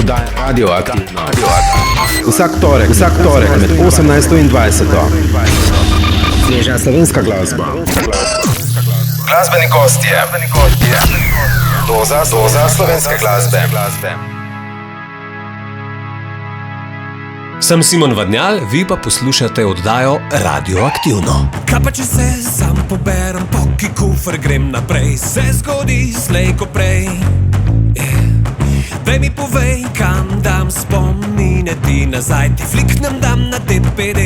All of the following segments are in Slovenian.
oddaja Radioaktivno. Vsak torek med 18 in 20. Sveža slovenska glasba. Glasbeni gostje. Doza slovenske glasbe. Sem Simon Vadnjal, vi pa poslušate oddajo Radioaktivno. Kaj pa če se sam poberem, poki kufr grem naprej, se zgodi slej ko prej. Daj mi povej, kam dam spomine ti nazaj, ti fliknem dam na DPD.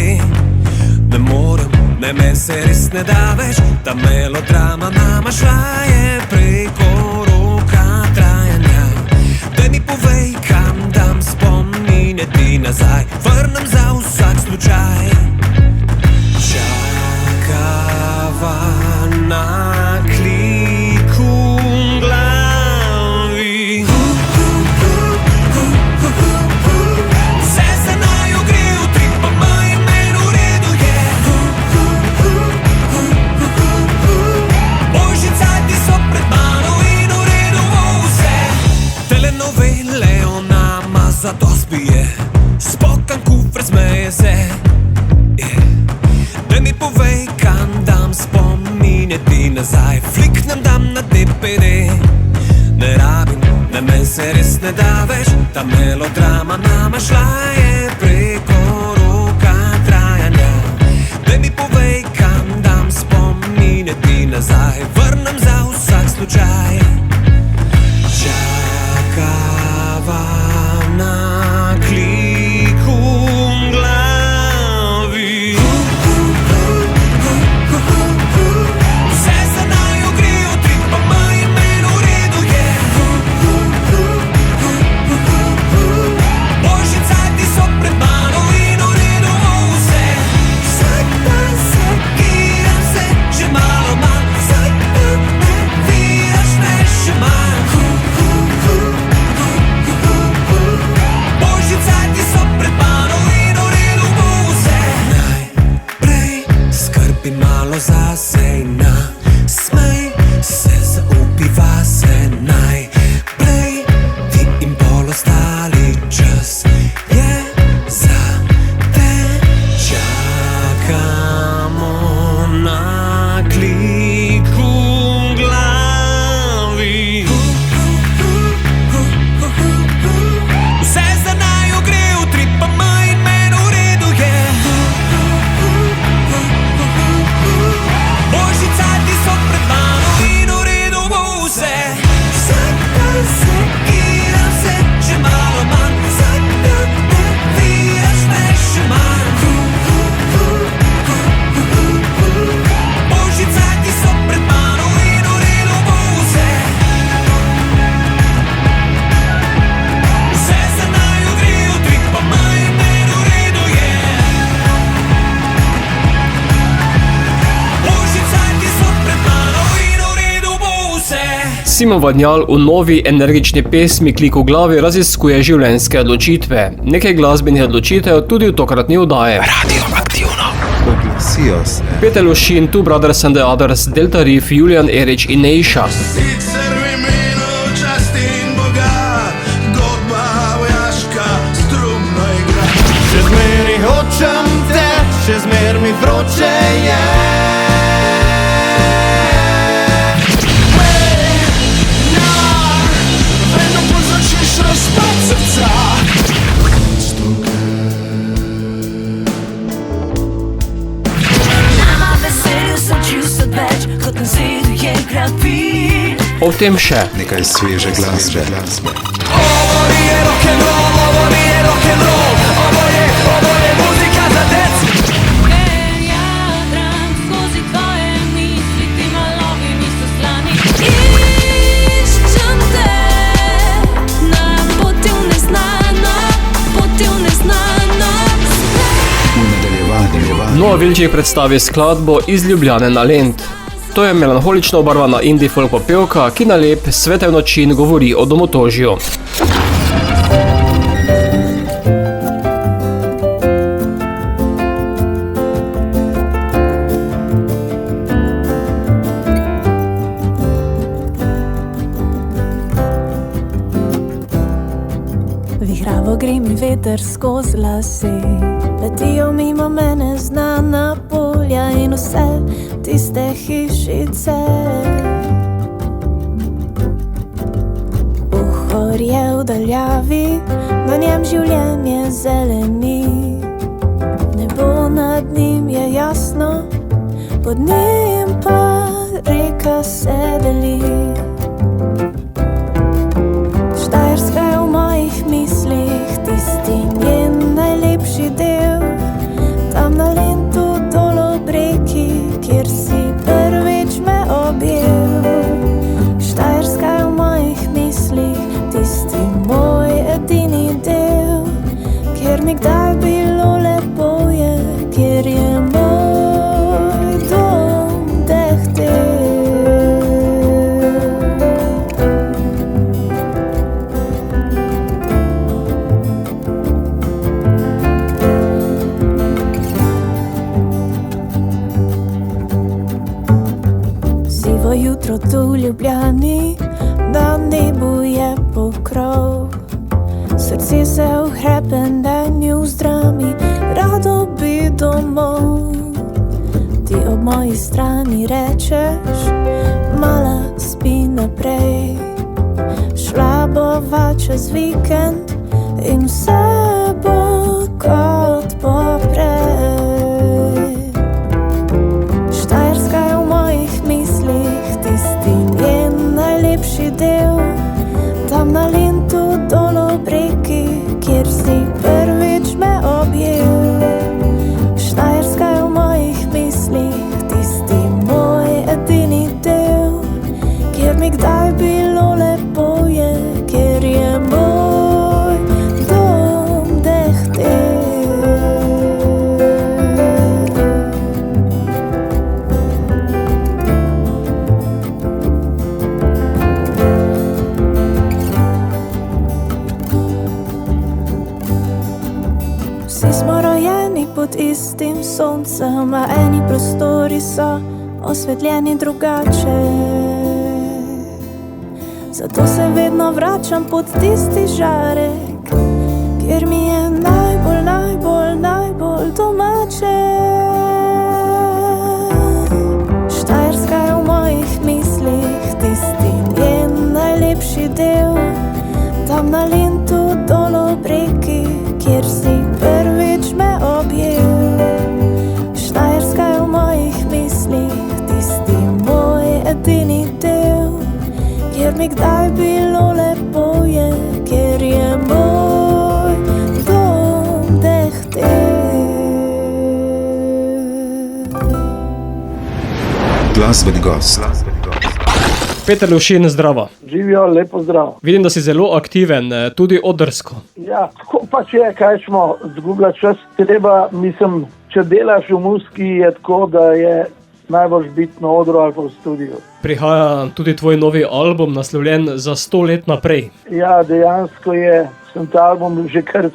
Ne morem, ne men se res ne da več, ta melodrama nama šla je preko roka trajanja. Daj mi povej, kam dam spomine ti nazaj, vrnem za vsak slučaj. Čakava na kliku glavi. Vse se naj ogre v trip, pa maj men v redu je. Božji cajti so pred mano in v redu vse. Telenovele o nama zadost bije, spokan kufr smeje se. Daj mi povej, kam dam spomine ti nazaj, fliknem dam na DPD. Ne rabim, ne men se res ne da več, ta melodrama nama šla je preko roka trajanja. Daj mi povej, kam dam spomine ti nazaj, vrnem za vsak slučaj. Čakava na kliku glavi. Vse se naj ogre v trip, pa maj men v redu je. Božji cajti so pred mano in v redu vse. Vsak dan se giram se, že malo manj, vsak dan me viraš več, še manj. Božji cajti so pred mano in v redu vse. Najprej skrbi malo zase in nasmej se, zaupi vase. Najprej ti in pol ostali čas je za te. Čakamo na kliku glavi. Vse se naj ogre v trip, pa maj men v redu je. Božji cajti so pred mano in v redu bo vse. Vsak dan se giram se, že malo manj, vsak dan me viraš več, še manj. Božji cajti so pred mano in v redu bo vse. Vse se naj ogre v trip, pa maj men v redu je. Božji cajti so pred mano in v redu bo vse. Simon Vadnjal v novi energični pesmi Klik v glavi raziskuje življenjske odločitve. Nekaj glasbenih odločitev tudi v tokratni oddaji. Oglasijo se. Peter Lošin, Two Brothers and the Others, Delta Reef, Julian Erič in Neisha. Sicer v imenu časti in Boga, godba vojaška strumno igra. Še zmeri hočem te, še zmer mi vroče je. Vedno povzročiš razpad srca. Nama veselju se čustva več, kot na zidu je grafit. O tem še. Nekaj sveže glasbe. Ovo nije rock'n'roll, ovo nije rock'n'roll, ovo je muzika za decu. Jadram skozi tvoje misli, ti malovi niso slani. Iščem te na poti v neznano, poti v neznano. V nadaljevanju. Nova Vilček predstavi skladbo Iz Ljubljane na Lent. To je melanholično obarvana indie folk popevka, ki na lep, svetel način govori o domotožju. Vihravo gre mi veter skozi lase, letijo mimo mene znana polja in vse tiste hišice. Uhor je v daljavi, na njem življenje zeleni. Nebo nad njim je jasno, pod njim pa reka se deli. Štajerska je v mojih mislih, tisti njen najlepši del. Tam na Lentu dol ob reki, kjer si prvič me objel. Štajerska je v mojih mislih, tisti moj edini del. Kjer mi kdaj bilo lepo je, kjer je moj dom dehtel. Sivo jutro tu v Ljubljani, na nebu je pokrov. Srce se v hrepenenju vzdrami, rado bi domov. Ti ob moji strani rečeš, mala spi naprej. Šla bova čez vikend in vse bo kot poprej. Štajerska je v mojih mislih, tisti njen najlepši del. Tam na Lentu dol ob reki, kjer si prvič me objel. Štajerska je v mojih mislih, tisti moj edini del. Kjer mi kdaj bilo lepo je, kjer je moj dom dehtel. Vsi smo rojeni pod istim soncem, a eni prostori so osvetljeni drugače. Zato se vedno vračam pod tisti žarek, kjer mi je najbolj, najbolj, najbolj domače. Štajerska je v mojih mislih, tisti njen najlepši del. Tam na Lentu dol ob reki, kjer si prvič me objel. Štajerska je v mojih mislih, tisti moj edini del. Kjer mi kdaj bilo lepo je, kjer je moj dom dehtel. Glasbeni gost. Peter Lovšin, zdravo. Živijo, lepo zdrav. Vidim, da si zelo aktiven, tudi odrsko. Ja, tako pač je, kaj smo, zgubljati čas. Treba, mislim, če delaš v muziki, je tako, da je najbolj biti na odru ali pa v studiu. Prihaja tudi tvoj novi album, naslovljen Za 100 let naprej. Ja, dejansko sem ta album že kar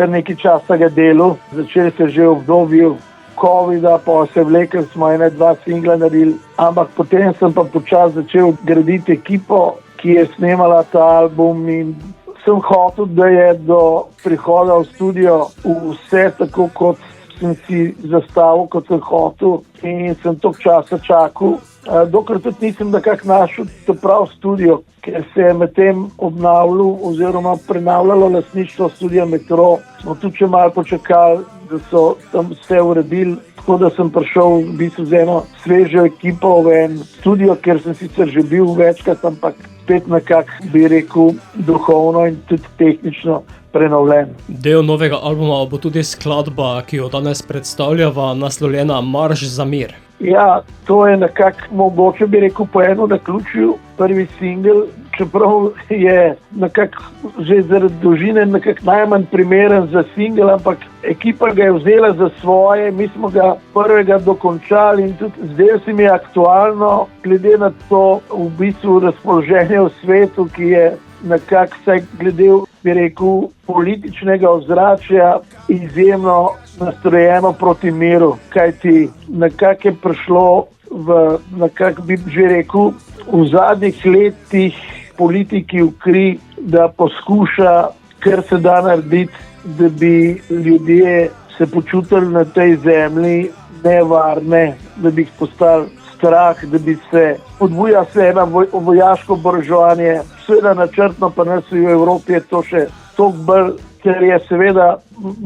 nekaj časa ga delal. Začeli se že v obdobju Covida, pa se vlekel smo 1-2 singla naredili, ampak potem sem pa počasi začel graditi ekipo, ki je snemala ta album in sem hotel, da je do prihoda v studio vse tako, kot sem si zastavil, kot sem hotel in sem toliko časa čakal, dokler tudi nisem nekako našel ta prav studio, ker se je medtem obnavljal oziroma prenavljalo lastništvo studia Metro. Smo tudi še malo počakali, da so tam vse uredili, tako da sem prišel v bistvu z eno svežo ekipo v en studio, kjer sem sicer že bil večkrat, ampak spet nekako bi rekel duhovno in tudi tehnično prenovljen. Del novega albuma bo tudi skladba, ki jo danes predstavljava, naslovljena Marš za mir. Ja, to je nekako, mogoče bi rekel, po eno naključju prvi singel, čeprav je nekako že zaradi dolžine nekako najmanj primeren za singel, ampak ekipa ga je vzela za svoje, mi smo ga prvega dokončali in tudi zdaj se mi je aktualno, glede na to v bistvu razpoloženje v svetu, ki je nekako vsaj glede, bi rekel, političnega ozračja izjemno nastrojeno proti miru, kajti nekako je prišlo v, nekako bi že rekel, v zadnjih letih politiki v kri, da poskuša kar se da narediti, da bi ljudje se počutili na tej zemlji nevarne, da bi jih postali strah, da bi se podbuja se ena vojaško oboroževanje. Seveda načrtno pa nas v Evropi je to še toliko bolj, ker je seveda,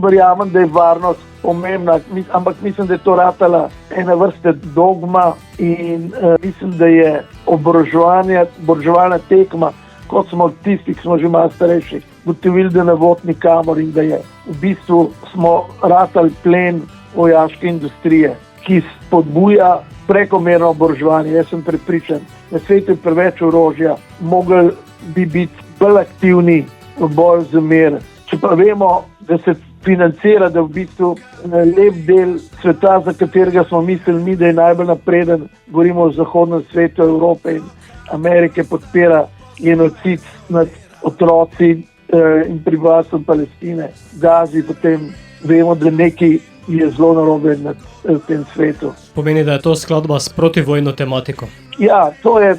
verjamem, da je varnost pomembna, ampak mislim, da je to ratala ena vrste dogma in mislim, da je oboroževalna tekma, kot smo tisti, ki smo že malo starejši, gotovili, da ne vodi nikamor in da je v bistvu smo ratali plen vojaške industrije, ki spodbuja prekomerno oboroževanje. Jaz sem prepričan, na svetu je preveč orožja, mogli bi biti bolj aktivni v boju za mir. Če pa vemo, da se financira, da v bistvu lep del sveta, za katerega smo mislili mi, da je najbolj napreden, govorimo o zahodnem svetu, Evrope in Amerike, podpira genocid nad otroci in prebivalstvom Palestine, Gazi, potem vemo, da nekaj je zelo narobe na tem svetu. Pomeni, da je to skladba s protivojno tematiko. Ja, to je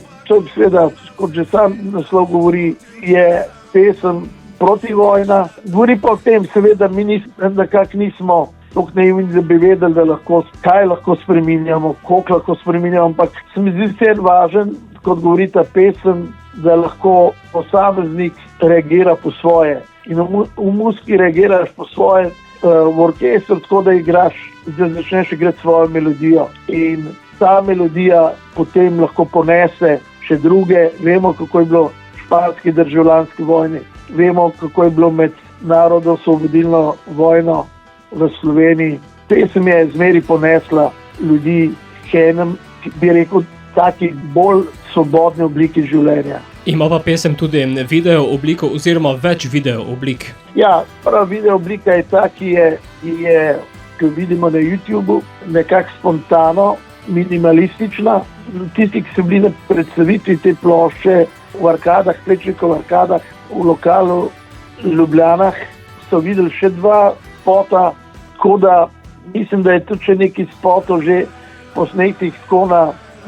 seveda, kot že sam naslov govori, je pesem protivojna. Govori pa o tem, seveda, mi nekako nismo toliko naivni, da bi vedeli, da kaj lahko spreminjamo, koliko lahko spreminjamo, ampak se mi zdi vse važen, kot govori ta pesem, da lahko posameznik reagira po svoje. In v muziki reagiraš po svoje, v orkestru, tako da igraš, da začneš igrati svojo melodijo. In ta melodija potem lahko ponese še druge. Vemo, kako je bilo v španski državljanski vojni. Vemo, kako je bilo med narodno-osvobodilno vojno v Sloveniji. Pesem je zmeri ponesla ljudi k enem, bi rekel, taki bolj svobodni obliki življenja. Ima pa pesem tudi video obliko oziroma več video oblik. Ja, prva video oblika je ta, ki jo vidimo na YouTubeu, nekako spontano, minimalistična. Tisti, ki so bili na predstavitvi te plošče v Arkadah, Plečnikov v Arkadah, v lokalu Ljubljanah, so videli še 2 spota, tako da mislim, da je tudi še nekaj spotov že posnetih tako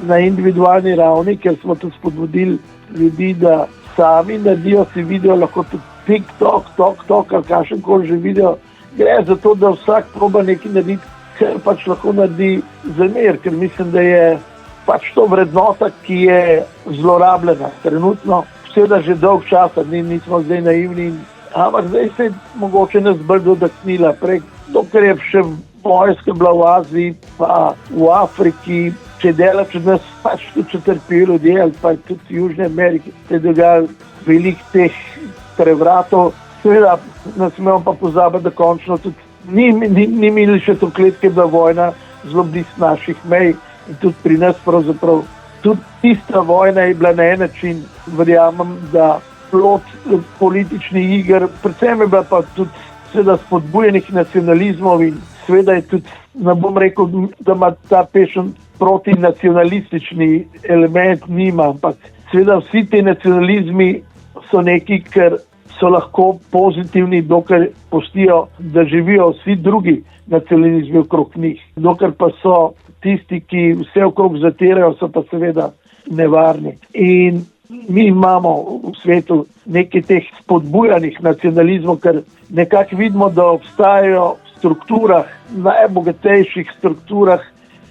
na individualni ravni, ker smo tudi spodbudili ljudi, da sami naredijo si video, lahko tudi TikTok, ali kakšenkoli že video. Gre za to, da vsak proba nekaj narediti, kar pač lahko naredi za mir, ker mislim, da je pač to vrednota, ki je zlorabljena trenutno. Seveda že dolg časa, nismo zdaj naivni, ampak zdaj se je mogoče nas bolj dotaknila prek, dokler je še vojska bila v Aziji, pa v Afriki, če delač od nas pač tudi trpijo ljudje, ali pa tudi v Južni Ameriki se je dogajalo veliko teh prevratov. Seveda ne smemo pa pozabiti, da končno tudi ni imeli še to let, ki je bila vojna zelo blizu naših mej in tudi pri nas pravzaprav. Tudi tista vojna je bila na en način, verjamem, da plod političnih iger, predvsem je bila pa tudi seveda spodbujenih nacionalizmov in seveda je tudi, ne bom rekel, da ima ta pesem protinacionalistični element, nima, ampak seveda vsi te nacionalizmi so neki, ker so lahko pozitivni, dokler pustijo, da živijo vsi drugi nacionalizmi okrog njih. Dokler pa so tisti, ki vse okrog zatirajo, so pa seveda nevarni. In mi imamo v svetu nekaj teh spodbujanih nacionalizmov, ker nekako vidimo, da obstajajo v strukturah, najbogatejših strukturah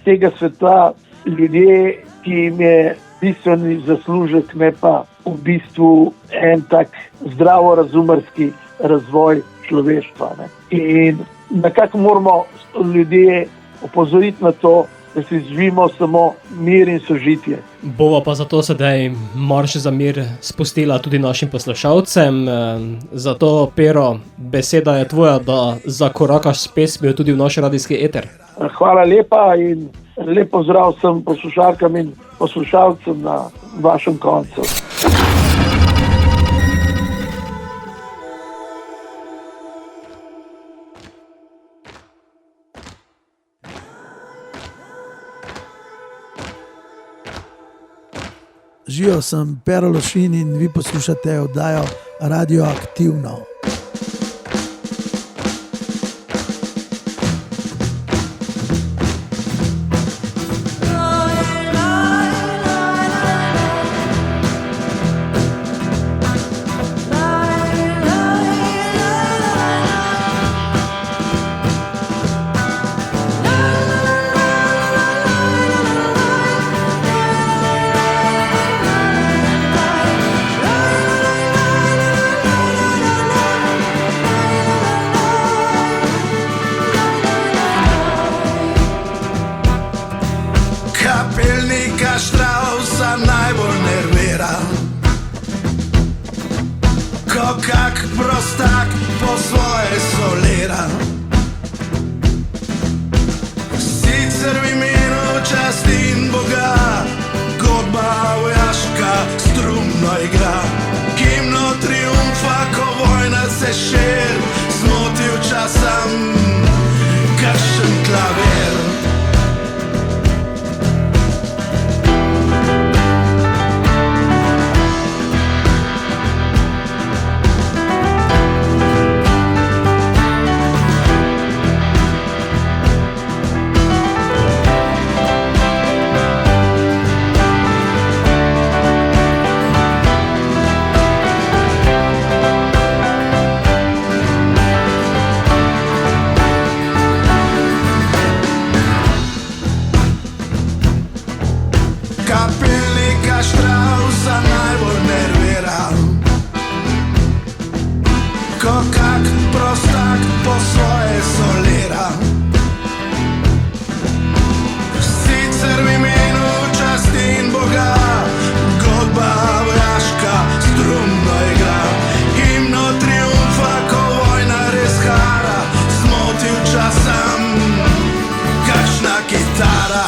tega sveta ljudje, ki jim je bistveni zaslužek, ne pa v bistvu en tak zdravorazumerski razvoj človeštva. Ne. In nekako moramo ljudje opozoriti na to, da si živimo samo mir in sožitje. Bova pa zato sedaj marš za mir spustila tudi našim poslušalcem. Zato, Pero, beseda je tvoja, da zakorakaš s pesmijo tudi v naš radijski eter. Hvala lepa in lep pozdrav vsem poslušalkam in poslušalcem na vašem koncu. Živijo, sem Pero Lošin in vi poslušate oddajo Radioaktivno. prostak po svoje solira. Sicer v imenu časti in Boga, godba vojaška strumno igra. Himno triumfa, ko vojna se šir, zmotil časam kakšen klavir. Kapelnika Straussa najbolj nervira, ko kak prostak po svoje solira. Sicer v imenu časti in Boga, godba vojaška strumno igra. Himno triumfa, ko vojna res hara, zmotil časam kakšna kitara.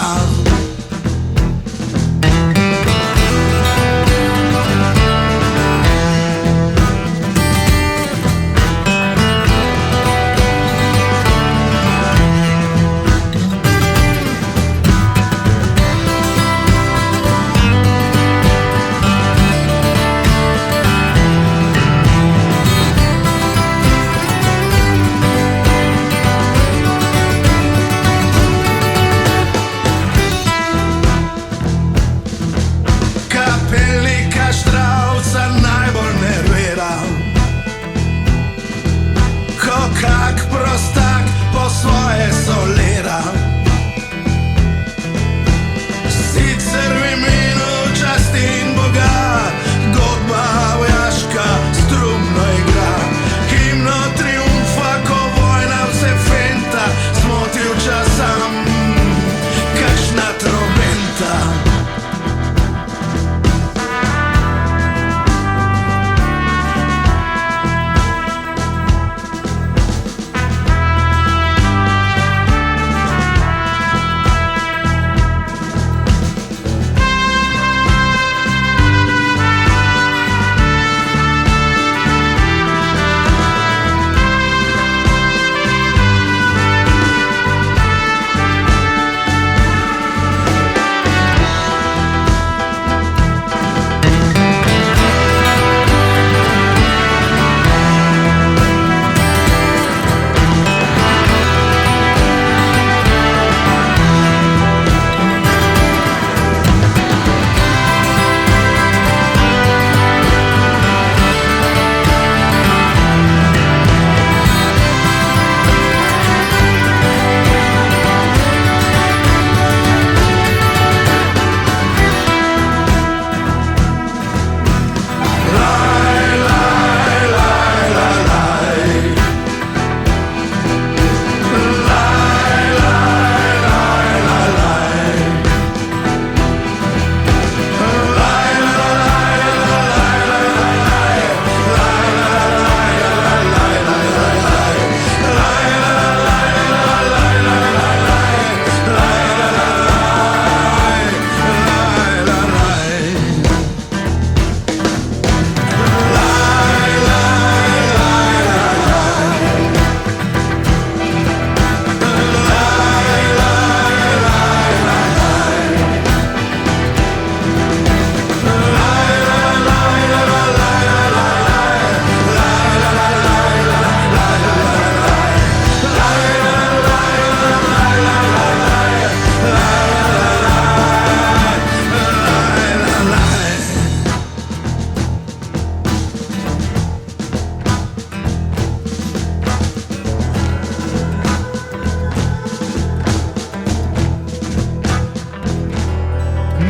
Kapelnika Straussa najbolj nervira, ko kak prostak po svoje solira. Sicer v imenu časti in Boga, godba vojaška strumno igra. Himno triumfa, ko vojna vse fenta, zmotil časam kakšna trobenta.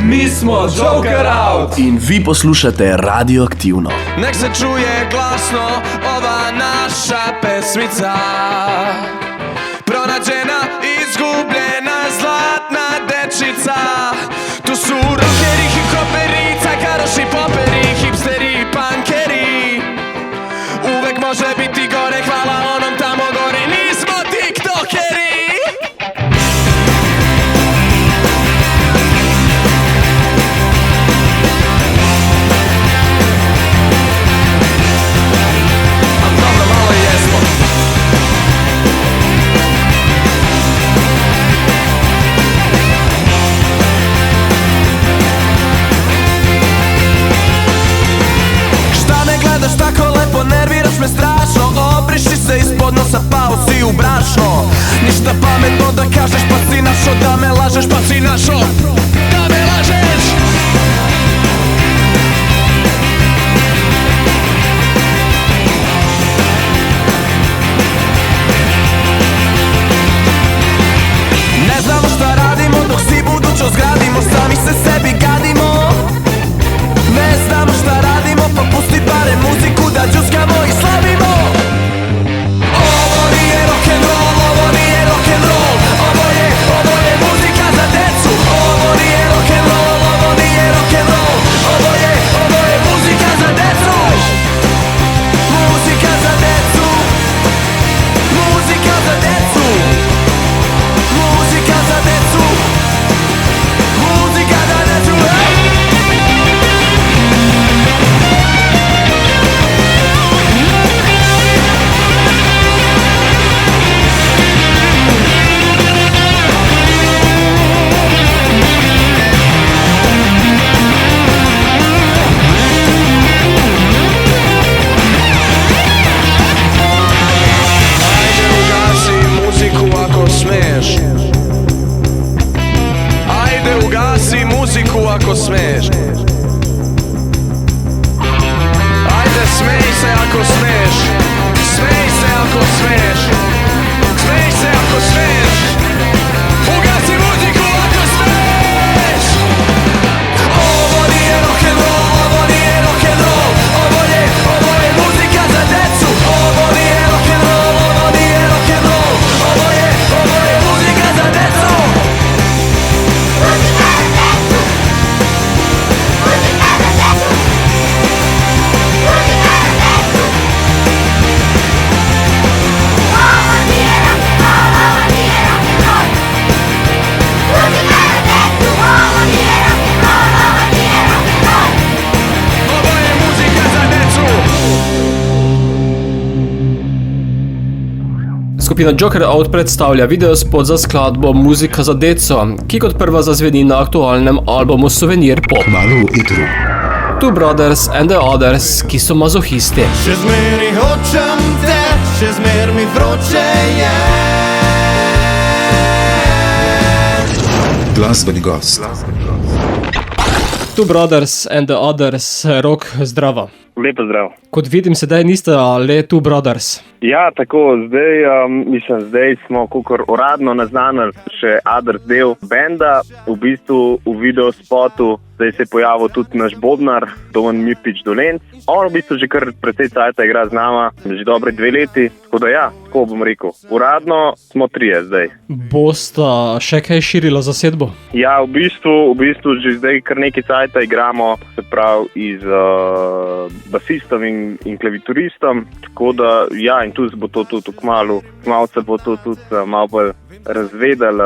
Mi smo Joker Out in vi poslušate Radioaktivno. Nek se čuje glasno ova naša pesmica, pronađena, izgubljena, zlatna dečica. Tu su rockeri, hip-hoperi, cakaroši, poperi, hipsteri, punkeri. Uvek može biti gore, hvala onom tamo gore, nismo tiktokeri. Dobro, malo i jesmo. Šta me gledaš tako lepo, nerviraš me strašno. Obriši se ispod nosa, pao si u brašno. Ništa pametno da kažeš, pa si našo da me lažeš, pa si našo da me lažeš. Ne znamo šta radimo dok si budućnost gradimo, sami se sebi gadimo. Ne znamo šta radimo, pa pusti barem muziku da džuskamo i slavimo. Ovo nije rock'n'roll, ovo nije rock'n'roll, ovo je muzika za decu. Ovo nije rock'n'roll, ovo nije rock'n'roll, ovo je muzika za decu. Muzika za decu, muzika za decu, muzika za decu, muzika za decu, hej! Ajde ugasi muziku ako smiješ. Ajde smej se ako smiješ. Smej se ako smiješ. Smej se ako smiješ. Ugasi muziku ako smiješ. Ovo nije rock'n'roll, ovo nije rock'n'roll, ovo je muzika za decu. Ovo nije rock'n'roll, ovo nije rock'n'roll, ovo je muzika za decu. Skupina Joker Out predstavlja videospot za skladbo Muzika za deco, ki kot prva zazveni na aktualnem albumu Souvenir Pop. Kmalu itru. Two Brothers and the Others, ki so mazohisti. Še zmeri hočem te, še zmer mi vroče je. Glasbeni gost. Two Brothers and the Others, Rok, zdravo. Lepo zdrav. Kot vidim, sedaj niste le Two Brothers. Ja, tako, zdaj smo kakor uradno naznanili še Others del benda. V bistvu v videospotu zdaj se je pojavil tudi naš bobnar, Domen Mirtič Dolenc. On v bistvu že kar precej cajta igra z nama, že dobre 2 leti, tako da ja, tako bom rekel. Uradno smo 3 zdaj. Bosta še kaj širila zasedbo? Ja, v bistvu že zdaj kar nekaj cajta igramo, se pravi z basistom in klavituristom, tako da ja, in tu bo to tudi kmalu se bo to tudi malo bolj razvedel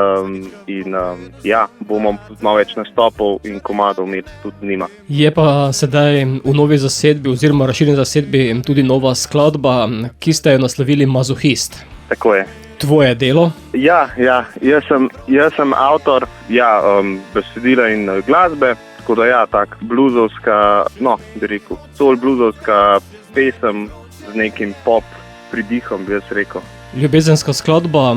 in ja, bomo tudi malo več nastopov in komadov imeti tudi z njima. Je pa sedaj v novi zasedbi oziroma razširjeni zasedbi tudi nova skladba, ki ste jo naslovili Mazohist. Tako je. Tvoje delo? Ja, jaz sem avtor besedila in glasbe, tako da ja, tak bluzovska, bi rekel, soul bluzovska pesem z nekim pop pridihom, bi jaz rekel. Ljubezenska skladba,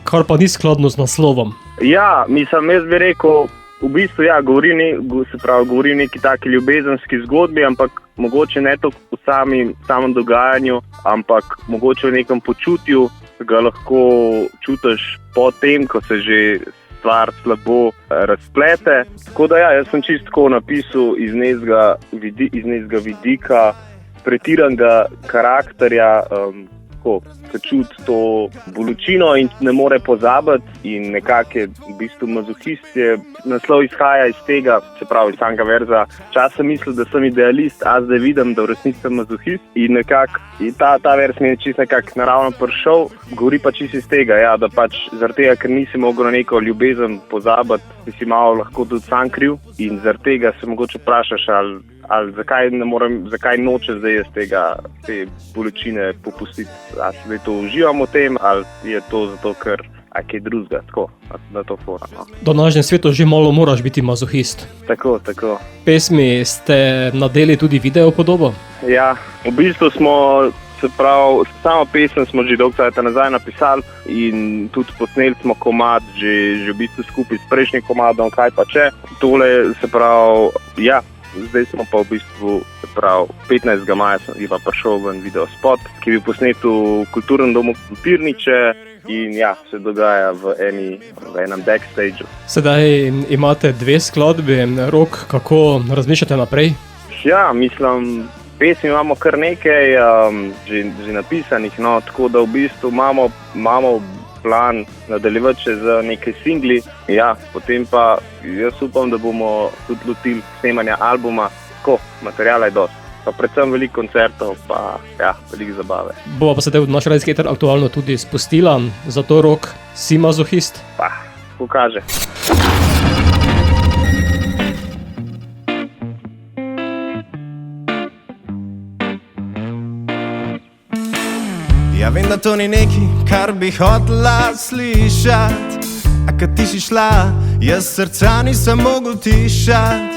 kar pa ni skladno z naslovom. Ja, jaz bi rekel, v bistvu ja, govori neki taki ljubezenski zgodbi, ampak mogoče ne toliko v samem dogajanju, ampak mogoče v nekem počutju, ga lahko čutiš po tem, ko se že stvar slabo razplete. Tako da ja, jaz sem čisto tako napisal iz nekega vidika pretiranega karakterja, tako, ki čuti to bolečino in ne more pozabiti in nekako je v bistvu mazohist, je naslov izhaja iz tega, se pravi iz samega verza. Včasih sem mislil, da sem idealist, a zdaj vidim, da v resnici sem mazohist in nekako ta vers mi je čisto nekako naravno prišel, govori pa čisto iz tega, ja, da pač zaradi tega, ker nisi mogel na neko ljubezen pozabiti, si malo lahko tudi sam kriv in zaradi tega se mogoče vprašaš, ali zakaj noče zdaj jaz te bolečine popustiti, ali se to uživam v tem, ali je to zato, ker kaj drugega, tako, na to fora. No. Do današnjem svetu že malo moraš biti mazohist. Tako. Pesmi ste nadeli tudi video podobo? Ja, v bistvu smo, se pravi, samo pesem smo že dolgo časa nazaj napisali in tudi posneli smo komad že v bistvu skupaj s prejšnjim komadom, kaj pa če. Tole, se pravi, ja, zdaj smo pa v bistvu, se pravi, 15. maja je pa prišel ven video spot, ki je bil posnet v Kulturnem domu Pirniče in ja, se dogaja v enem backstageu. Sedaj imate 2 skladbi, Rok, kako razmišljate naprej? Ja, mislim, pesmi imamo kar nekaj že napisanih, no, tako da v bistvu imamo plan nadaljevati še z nekaj singli. Ja, potem pa jaz upam, da bomo tudi lotili snemanja albuma. Tako, materijala je dosti. Pa predvsem veliko koncertov, pa ja, veliko zabave. Bova pa sedaj v naš radijski eter aktualno tudi spustila, zato Rok, si mazohist? Pa, pokaže. Ja vem, da to ni nekaj, kar bi hotela slišat, a kad ti si šla, jaz srca nisem mogel tišat.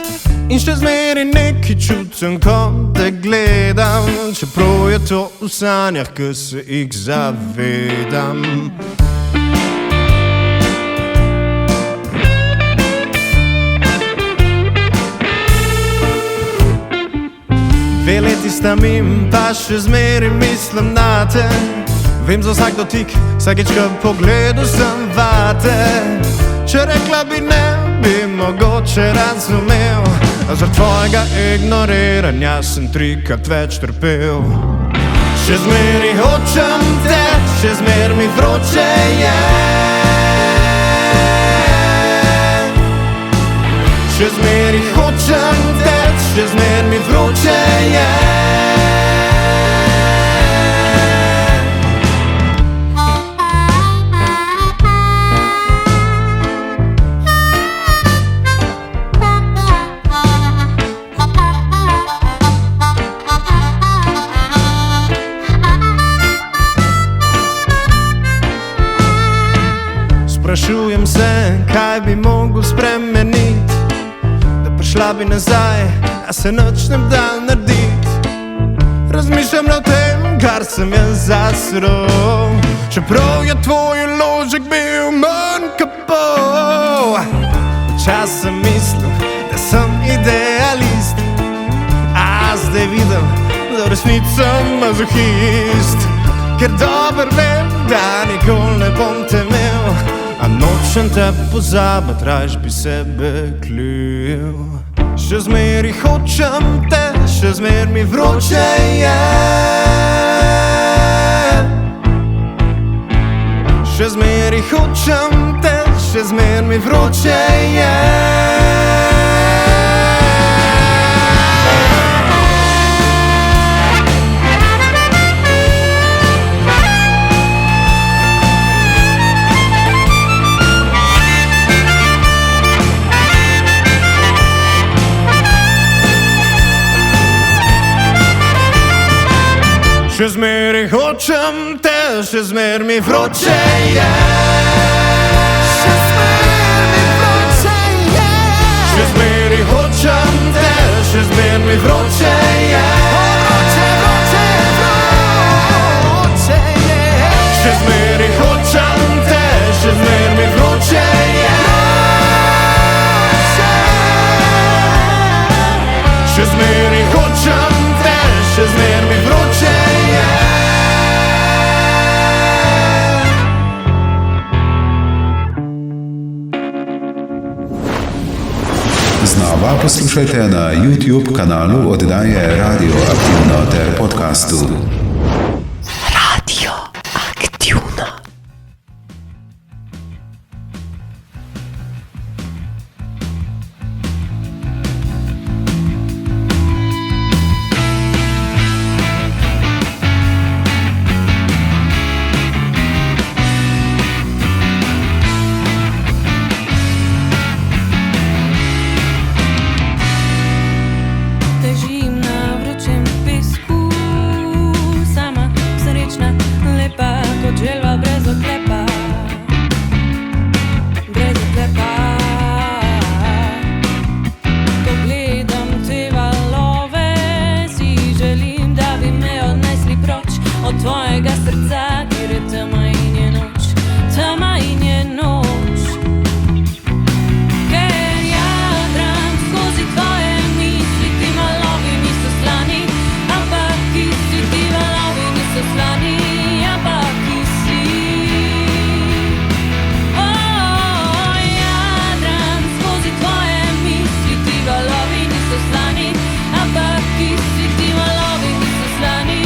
In še zmeri nekaj čutim, ko te gledam, čeprav je to v sanjah, ki se jih zavedam. Dve leti sta mim, pa še zmeri mislim na te. Vem za vsak dotik, vsakeč, ko pogledu sem vate. Če rekla bi ne, bi mogoče razumel, zaradi tvojega ignoriranja sem 3-krat več trpel. Še zmeri hočem te, še zmer mi vroče je. Še zmeri hočem te, še zmer mi vroče je. Sprašujem se, kaj bi mogel spremeniti, da prišla bi nazaj, a se nič ne da narediti. Razmišljam o tem, kar sem jaz zasral, čeprav je tvoj ložek bil manj kot pol. Včasih sem mislil, da sem idealist, a zdaj vidim, da v resnici sem mazohist. Ker dober vem, da nikoli ne bom te imel, a nočem te pozabiti, rajš bi sebe klil. Še zmeri hočem te, še zmer mi vroče je. Še zmeri hočem te, še zmer mi vroče je. Še zmeri hočem te, še zmer mi vroče je. Še zmer mi vroče je. Še zmeri hočem te, še zmer mi vroče je. Vroče, vroče, vroče je. Še zmeri hočem te, še zmer mi vroče je. Še zmeri hočem te, še zmer mi vroče je. Znova poslušajte na YouTube kanalu oddaje Radio Aktivno ter podcastu. Radio Radioaktivno. Ležim na vročem pesku, sama srečna, lepa kot želva brez oklepa. Brez oklepa. Ko gledam te valove, si želim, da bi me odnesli proč od tvojega srca, kjer je tema in je noč. Tema in je noč. Ker jadram skozi tvoje misli, ti valovi niso slani, ampak kisli, ti valovi niso slani, ampak kisli. Jadram skozi tvoje misli, ti valovi niso slani, ampak kisli, ti valovi niso slani,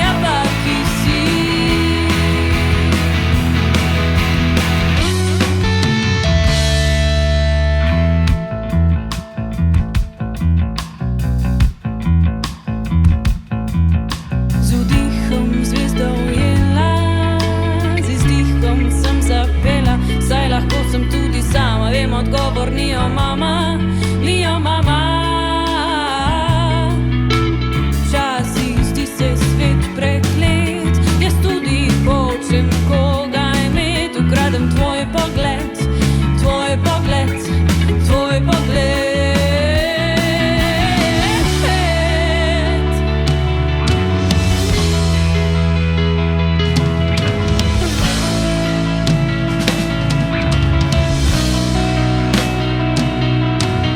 ampak kisli. Z vdihom zvezdo ujela, z izdihom sem zapela, saj lahko sem tudi sama, vem odgovor, nijo mama, nijo mama. Včasih zdi se svet preklet, jaz tudi hočem koga imet, ukradem tvoj pogled, tvoj pogled, tvoj pogled.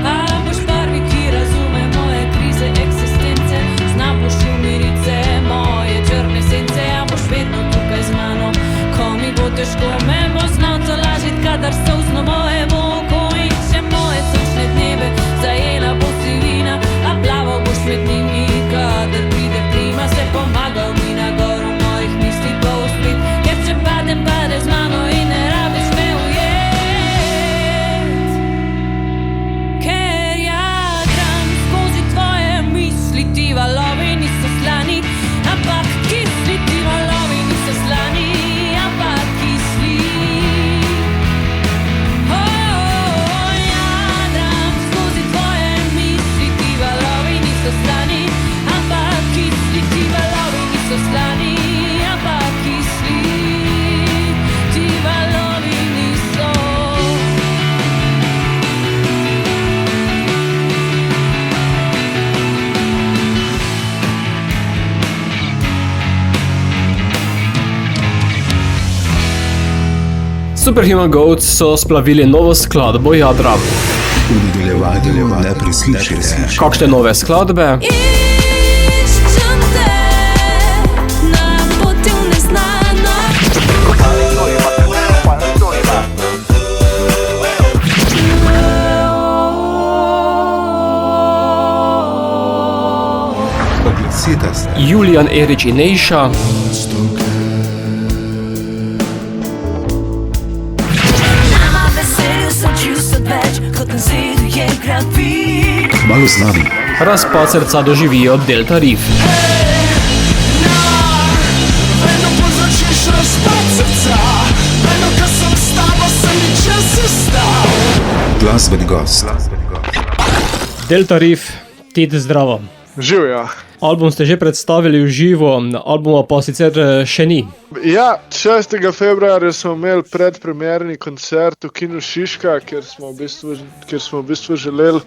A boš prvi, ki razume moje krize eksistence, zna boš umiriti vse moje črne sence, a boš vedno tukaj z mano, ko mi bo težko, me bo znal tolažiti, kadar solzno moje bo oko in še moje sončne dneve zajela bo sivina, a plaval boš med njimi, kadar pride plima, se pomagal mi na goru mojih misli bo uspet, ker če padem, pade z mano in ne rabiš me ujet. Ker jadram skozi tvoje misli, ti valovi niso slani, ampak kisli, ti valovi niso slani, ampak kisli. Jadram skozi tvoje misli, ti valovi niso slani, ampak kisli, ti valovi niso slani, ampak kisli, ti valovi niso. Superhuman Goats so splavili novo skladbo Jadra. V nadaljevanju ne prislušajte. Kakšne nove skladbe? Iščem te na poti v neznano. Oglasite se. Julian, Erič in Nejša. Na veselju sem čust odveč, kot na zidu je grafit. Malo z nami. Razpad srca doživijo Delta Reef. Vedno povzročiš razpad srca, vedno, ko sem s tabo, sem ničem sestal. Glasbeni gost. Delta Reef, Tid zdravo. Živjo. Album ste že predstavili v živo, albuma pa sicer še ni. Ja, 6. februarja smo imeli predpremierni koncert v Kinu Šiška, kjer smo v bistvu želeli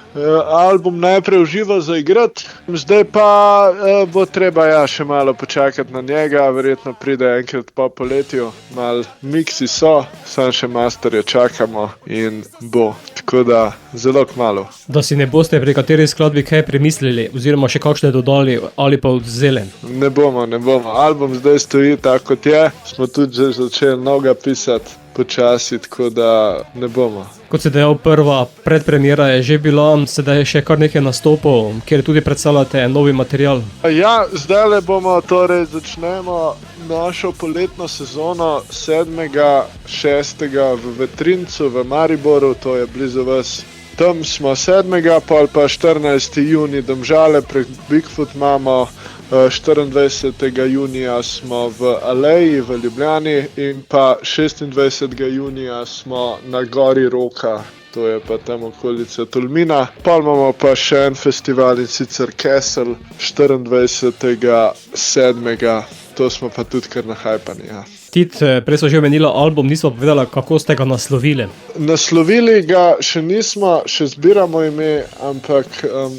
album najprej v živo zaigrati. Zdaj pa bo treba še malo počakati na njega, verjetno pride enkrat po poletju. Mal miksi so, samo še masterje čakamo in bo. Tako da zelo kmalu. Da si ne boste pri kateri skladbi kaj premislili, oziroma še kakšne dodali ali pa odzeli. Ne bomo. Album zdaj stoji tako kot je. Smo tudi že začeli novega pisati počasi, tako da ne bomo. Kot si dejal, prva predpremiera je že bila, sedaj je še kar nekaj nastopov, kjer tudi predstavljate novi material. Ja, zdajle bomo, torej začnemo našo poletno sezono 7.6. v Vetrincu v Mariboru, to je blizu vas. Tam smo 7., pol pa 14. juni Domžale, prek Bigfoot imamo, 24. junija smo v Aleji v Ljubljani in pa 26. junija smo na Gori Roka, to je pa tam okolica Tolmina. Pol imamo pa še en festival in sicer Kessel 24.7. To smo pa tudi kar nahajpani, ja. Tit, prej so že omenila album, nismo povedala, kako ste ga naslovili. Naslovili ga še nismo, še zbiramo ime, ampak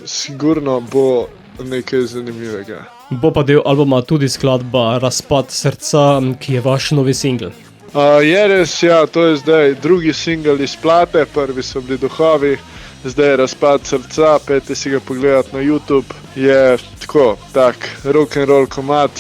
sigurno bo nekaj zanimivega. Bo pa del albuma tudi skladba Razpad srca, ki je vaš novi singl. Je res, ja, to je zdaj drugi singl iz plate, prvi so bili Duhovi, zdaj je Razpad srca, pejte si ga pogledati na YouTube. Je tako, tak rock'n'roll komad,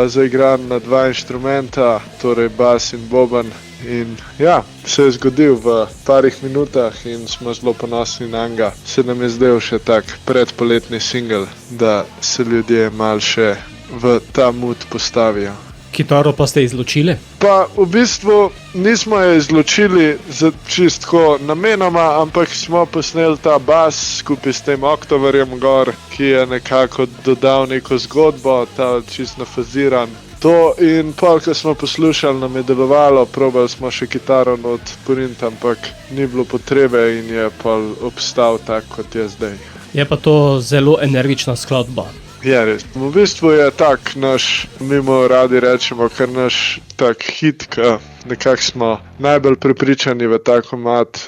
zaigran na 2 inštrumenta, torej bas in boben. In ja, se je zgodil v parih minutah in smo zelo ponosni na njega. Se nam je zdel še tak predpoletni singl, da se ljudje malo še v ta mood postavijo. Kitaro pa ste izločili? Pa v bistvu nismo jo izločili za čistko namenoma, ampak smo posneli ta bas skupaj s tem Oktoverjem gor, ki je nekako dodal neko zgodbo, ta čisto nafaziran. To in pol, ko smo poslušali, nam je delovalo, probali smo še kitaro not poriniti, ampak ni bilo potrebe in je pol obstal tak, kot je zdaj. Je pa to zelo energična skladba. Je res. V bistvu je tak naš, mimo radi rečemo, kar naš tak hit, ki nekako smo najbolj prepričani v ta komad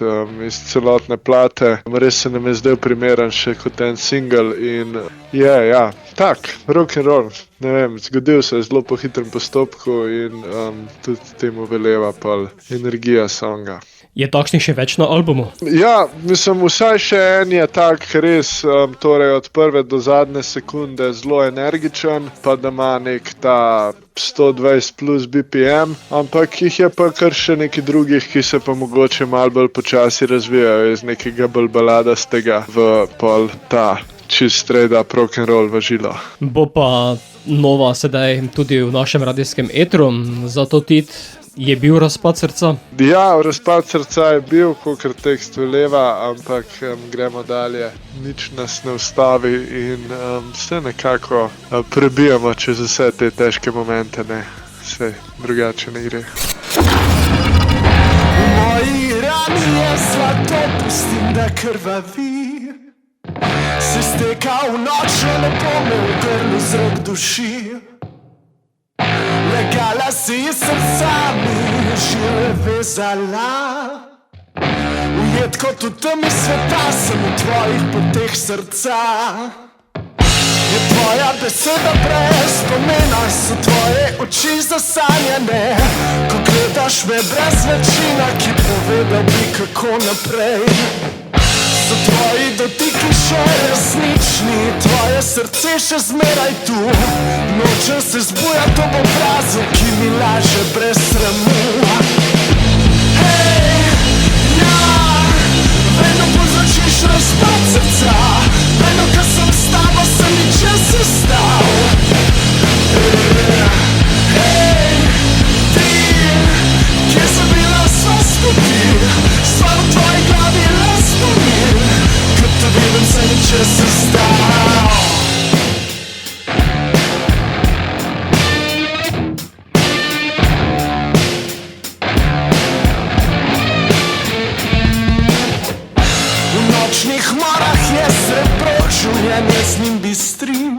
iz celotne plate. Res se nam je zdaj primeren še kot en single in je, ja, tak, rock'n'roll. Ne vem, zgodil se je zelo po hitrem postopku in tudi temu veleva pol energija songa. Je takšnih še več na albumu? Ja, mislim, vsaj še en je tak res, torej od prve do zadnje sekunde zelo energičen, pa da ima nek ta 120 plus BPM, ampak jih je pa kar še neki drugih, ki se pa mogoče malo bolj počasi razvijajo iz nekega bolj baladastega v pol ta čist straight up rock'n'roll v žilo. Bo pa nova sedaj tudi v našem radijskem etru, zato Tit, je bil Razpad srca? Ja, Razpad srca je bil, kakor tekst veleva, ampak gremo dalje. Nič nas ne ustavi in se nekako prebijamo čez vse te težke momente, ne. Vse drugače ne gre. V moji rani je zlato, pustim, da krvavi. Se steka v noč, lepo me v grlu z rok duši. Legala si srca mi žile vezala. Ujet kot v temi sveta sem v tvojih poteh srca. Je tvoja beseda brez pomena, so tvoje oči zasanjane. Ko gledaš me brez večina, ki povedal bi kako naprej. So tvoji dotiki še resnični, tvoje srce še zmeraj tu. Nočem se zbujati ob obrazu, ki mi laže brez sramu. Hej, ja, vedno povzročiš razpad srca. Vedno, ko sem s tabo, sem mi čas sestal. Hej, ti, kje sem bila sva skupaj, stvar v tvoji glavi je le spomin. Kot te vidim, se mi čas sestal. V nočnih morah je srebro, življenje z njim bistrim.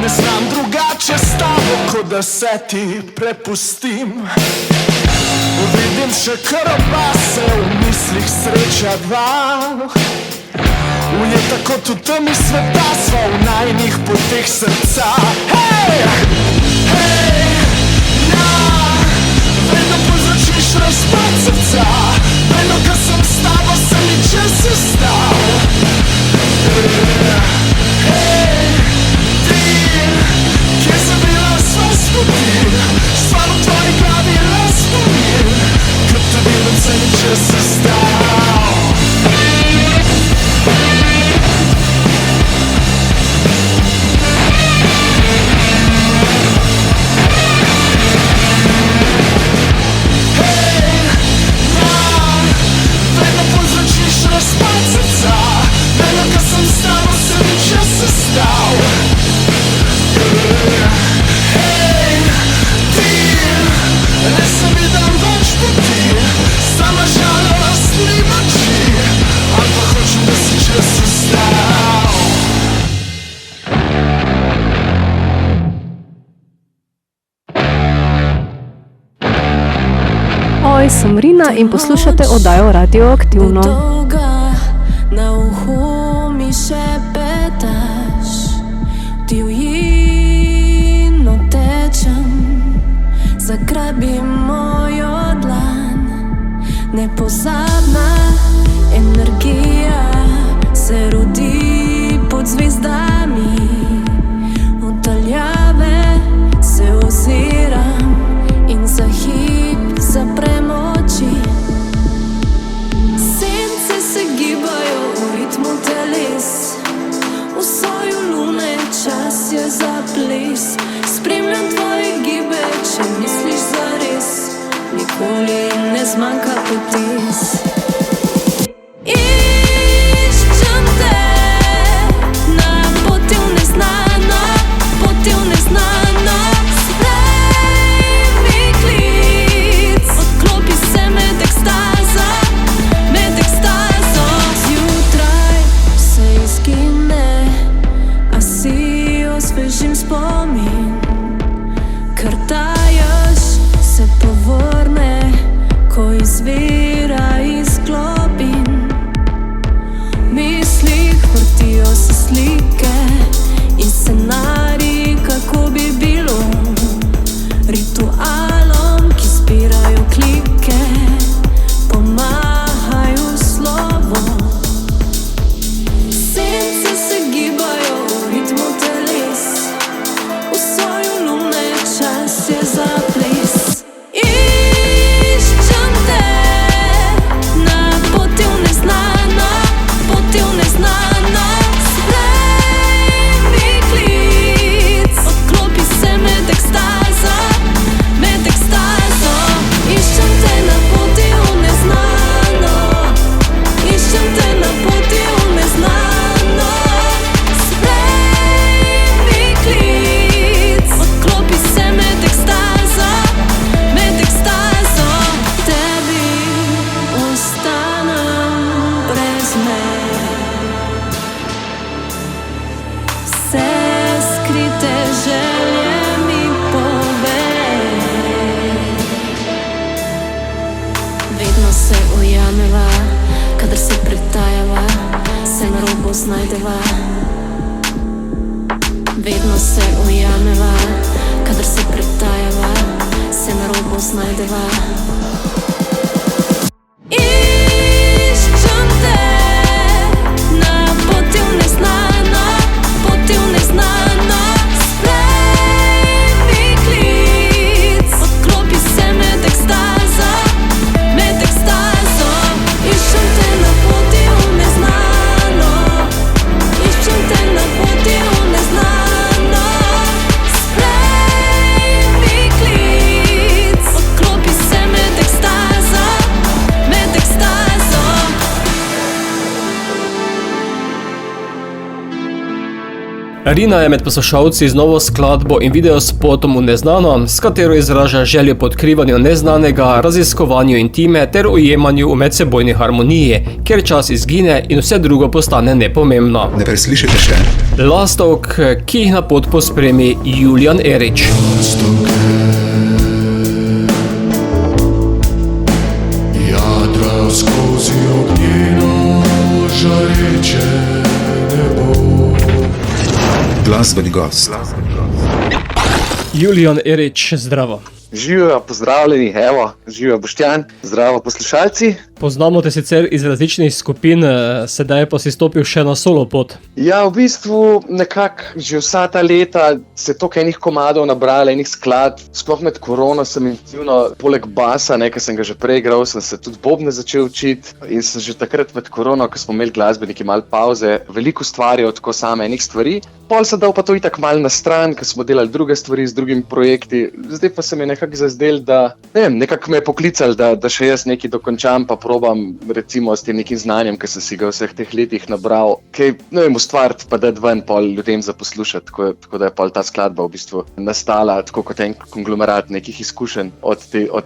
Ne znam drugače s tabo, kot da se ti prepustim. Vidim še kar obase, v mislih sreča dva. Ujeta kot v temi sveta, sva v najnih poteh srca. Hej, hej, ja, vedno povzročiš razpad srca. Vedno, ko sem s tabo, se mi čas sestal. Hej, ti, kje sem bila sva skupaj, stvar v tvoji glavi je le spomin. sem Rina in poslušate oddajo Radioaktivno. Dolga na uhu mi šepetaš, divjino tečem, zagrabi mojo dlan. Nepozabna energija se rodi pod zvezdami, v daljave se oziram in za hip zaprem oči. Sence se gibajo v ritmu teles, v soju lune čas je za ples. Spremljam tvoje gibe, če misliš zares, nikoli ne zmanjka potis. Iščem te na poti v neznano, poti v neznano. Sprej mi klic, odklopi se med ekstazo, med ekstazo. Zjutraj se izgine, a si osvežim spomin. Krtajaš se povrne, ko izvira iz globin. V mislih vrtijo se slike in scenariji, kako bi bilo, ritualom, ki zbirajo klike, pomahajo slovo. Sence se gibajo v ritmu teles, v soju lune čas je za ples. Iščem te na poti v neznano, poti v neznano. Sprej mi klic, odklopi se med ekstazo, med ekstazo. Iščem te na poti v neznano, iščem te na poti v neznano. Sprej mi klic, odklopi se med ekstazo, med ekstazo. Tebi ostanem brez meja, vse skrite želje mi povej. Vedno se ujameva, kadar se pretajava, se na robu znajdeva. Vedno se ujameva, kadar se pretajava, se na robu znajdeva. Iščem te na poti v neznano, poti v neznano. Sprej mi klic, odklopi se med ekstazo, med ekstazo. Iščem te na poti v neznano, iščem te na poti v neznano. Sprej mi klic, odklopi se med ekstazo, med ekstazo. Rina je med poslušalci z novo skladbo in videospotom v neznano, s katero izraža željo po odkrivanju neznanega, raziskovanju intime ter ujemanju v medsebojni harmoniji, kjer čas izgine in vse drugo postane nepomembno. Ne preslišite še? Lastovk, ki jih na pot pospremi Julijan Erič. Jadra skozi ognjeno žareče nebo. Glasbeni gost. Julijan Erič, zdravo. Živijo, pozdravljeni, evo, živijo Boštjan, zdravo poslušalci. Poznamo te sicer iz različnih skupin, sedaj pa si stopil še na solo pot. Ja, v bistvu nekako že vsa ta leta se toliko enih komadov nabralo, enih skladb. Sploh med korono sem intenzivno, poleg basa, ker sem ga že prej igral, sem se tudi bobne začel učiti in sem že takrat med korono, ko smo imeli glasbeniki malo pauze, veliko ustvarjal tako same enih stvari. Pol sem dal pa to itak malo na stran, ker smo delali druge stvari z drugimi projekti. Zdaj pa se mi je nekako zazdel, da ne vem, nekako me je poklical, da še jaz nekaj dokončam, pa probam recimo s tem nekim znanjem, ki sem si ga vseh teh letih nabral, kaj, ne vem, ustvariti pa dati ven pol ljudem za poslušati, tako da je pol ta skladba v bistvu nastala tako kot en konglomerat nekih izkušenj od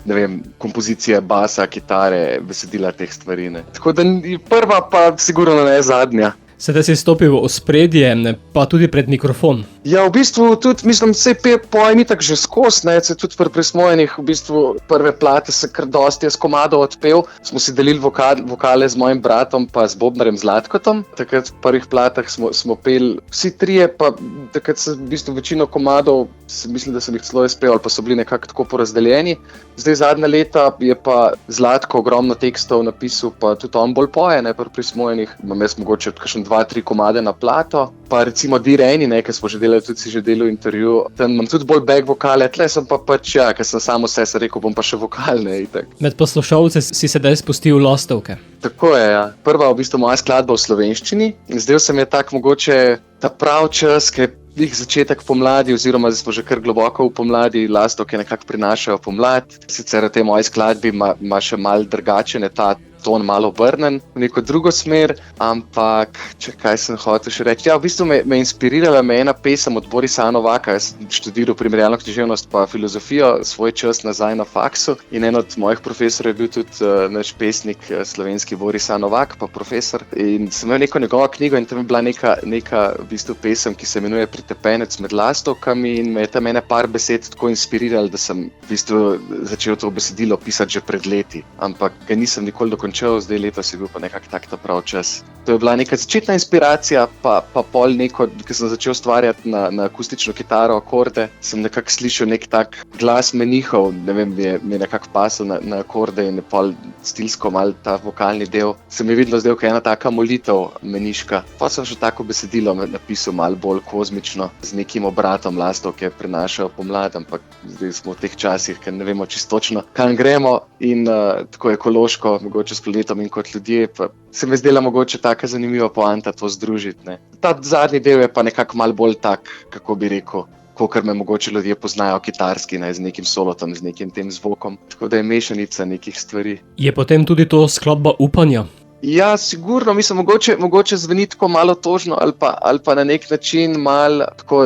ne vem, kompozicije, basa, kitare, besedila teh stvari, ne. Tako da prva pa sigurno ne zadnja. Sedaj si stopil v ospredje, pa tudi pred mikrofon. Ja, v bistvu tudi, mislim, se pojem itak že skozi, ne, se tudi pri Prismojenih, v bistvu prve plate se kar dosti jaz komadov odpel. Smo si delili vokale z mojim bratom pa z bobnarjem Zlatkotom. Takrat v prvih platah smo peli vsi trije, pa takrat se v bistvu večino komadov, mislim, da sem jih celo jaz pel, ali pa so bili nekako tako porazdeljeni. Zdaj zadnja leta je pa Zlatko ogromno tekstov napisal, pa tudi on bolj poje, ne, pri Prismojenih. Imam jaz mogoče kakšen 2-3 komade na plato, pa recimo Direni, ne, ker smo že delali, tudi si že delal intervju, tam imam tudi bolj back vokale, tle sem pa pač, ja, ker sem samo vse se rekel, bom pa še vokal, ne, itak. Med poslušalce si sedaj spustil Lastovke. Tako je, ja. Prva v bistvu moja skladba v slovenščini in zdaj se mi je tak mogoče ta prav čas, ker je začetek pomladi, oziroma zdaj smo že kar globoko v pomladi, Lastovke nekako prinašajo pomlad. Sicer v tej moji skladbi ima še malo drugačen ta ton, malo obrnen v neko drugo smer, ampak kaj sem hotel še reči. Ja, v bistvu me inspirirala ena pesem od Borisa Novaka. Jaz sem študiral primerjalno književnost pa filozofijo svoj čas nazaj na faksu in en od mojih profesorjev je bil tudi naš pesnik slovenski Boris Novak, pa profesor. In sem imel neko njegovo knjigo in tam je bila neka v bistvu pesem, ki se imenuje Pritepenec med lastovkami in me je tam ene par besed tako inspiriral, da sem v bistvu začel to besedilo pisati že pred leti. Ampak ga nisem nikoli dokončal, zdaj letos je bil pa nekako tak ta prav čas. To je bila neka začetna inspiracija, pa pol neko, ko sem začel ustvarjati na akustično kitaro, akorde, sem nekako slišal nek tak glas menihov, ne vem, mi je nekako pasal na akorde in je pol stilsko mal ta vokalni del. Se mi je videlo zdaj, ko je ena taka molitev meniška. Pa sem še tako besedilo napisal malo bolj kozmično, z nekim obratom lastovke prinašajo pomlad, ampak zdaj smo v teh časih, ker ne vemo čisto točno, kam gremo in tako ekološko, mogoče s planetom in kot ljudje, pa se mi zdela mogoče taka zanimiva poanta to združiti, ne. Ta zadnji del je pa nekako malo bolj tak, kako bi rekel, kakor me mogoče ljudje poznajo kitarski, ne, z nekim solotom, z nekim tem zvokom. Tako da je mešanica nekih stvari. Je potem tudi to skladba upanja? Ja, sigurno, mislim, mogoče zveni tako malo tožno ali pa na nek način malo tako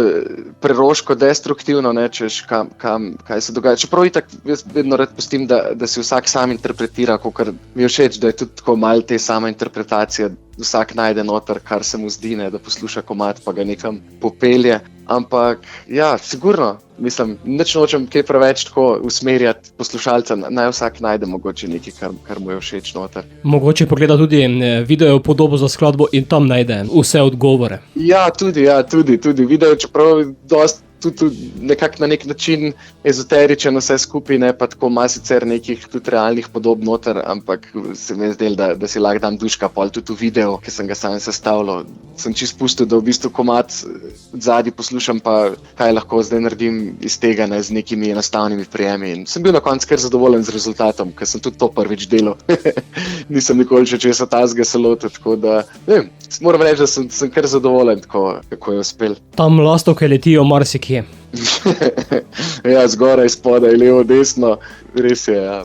preroško destruktivno, ne, češ kaj se dogaja. Čeprav itak jaz vedno rad pustim, da si vsak sam interpretira, kakor mi je všeč, da je tudi tako malo te sama interpretacije, vsak najde noter, kar se mu zdi, ne, da posluša komad pa ga nekam popelje. Ampak ja, sigurno, mislim, nič nočem kaj preveč tako usmerjati poslušalca, naj vsak najde mogoče nekaj, kar mu je všeč noter. Mogoče pogleda tudi video podobo za skladbo in tam najde vse odgovore. Ja, tudi video, čeprav dosti tudi nekako na nek način ezoteričen vse skupaj, ne, pa tako ima sicer nekih tudi realnih podob noter, ampak se mi je zdelo, da si lahko dam duška pol tudi v video, ki sem ga sam sestavljal. Sem čisto pustil, da v bistvu komad odzadaj poslušam, pa kaj lahko zdaj naredim iz tega, ne, z nekimi enostavnimi prijemi. In sem bil na koncu kar zadovoljen z rezultatom, ker sem tudi to prvič delal. Nisem nikoli še česa tazga se lotil, tako da moram reči, da sem kar zadovoljen, kako je uspel. Tam lastovke letijo marsikje. Ja, zgoraj, spodaj, levo, desno, res je, ja.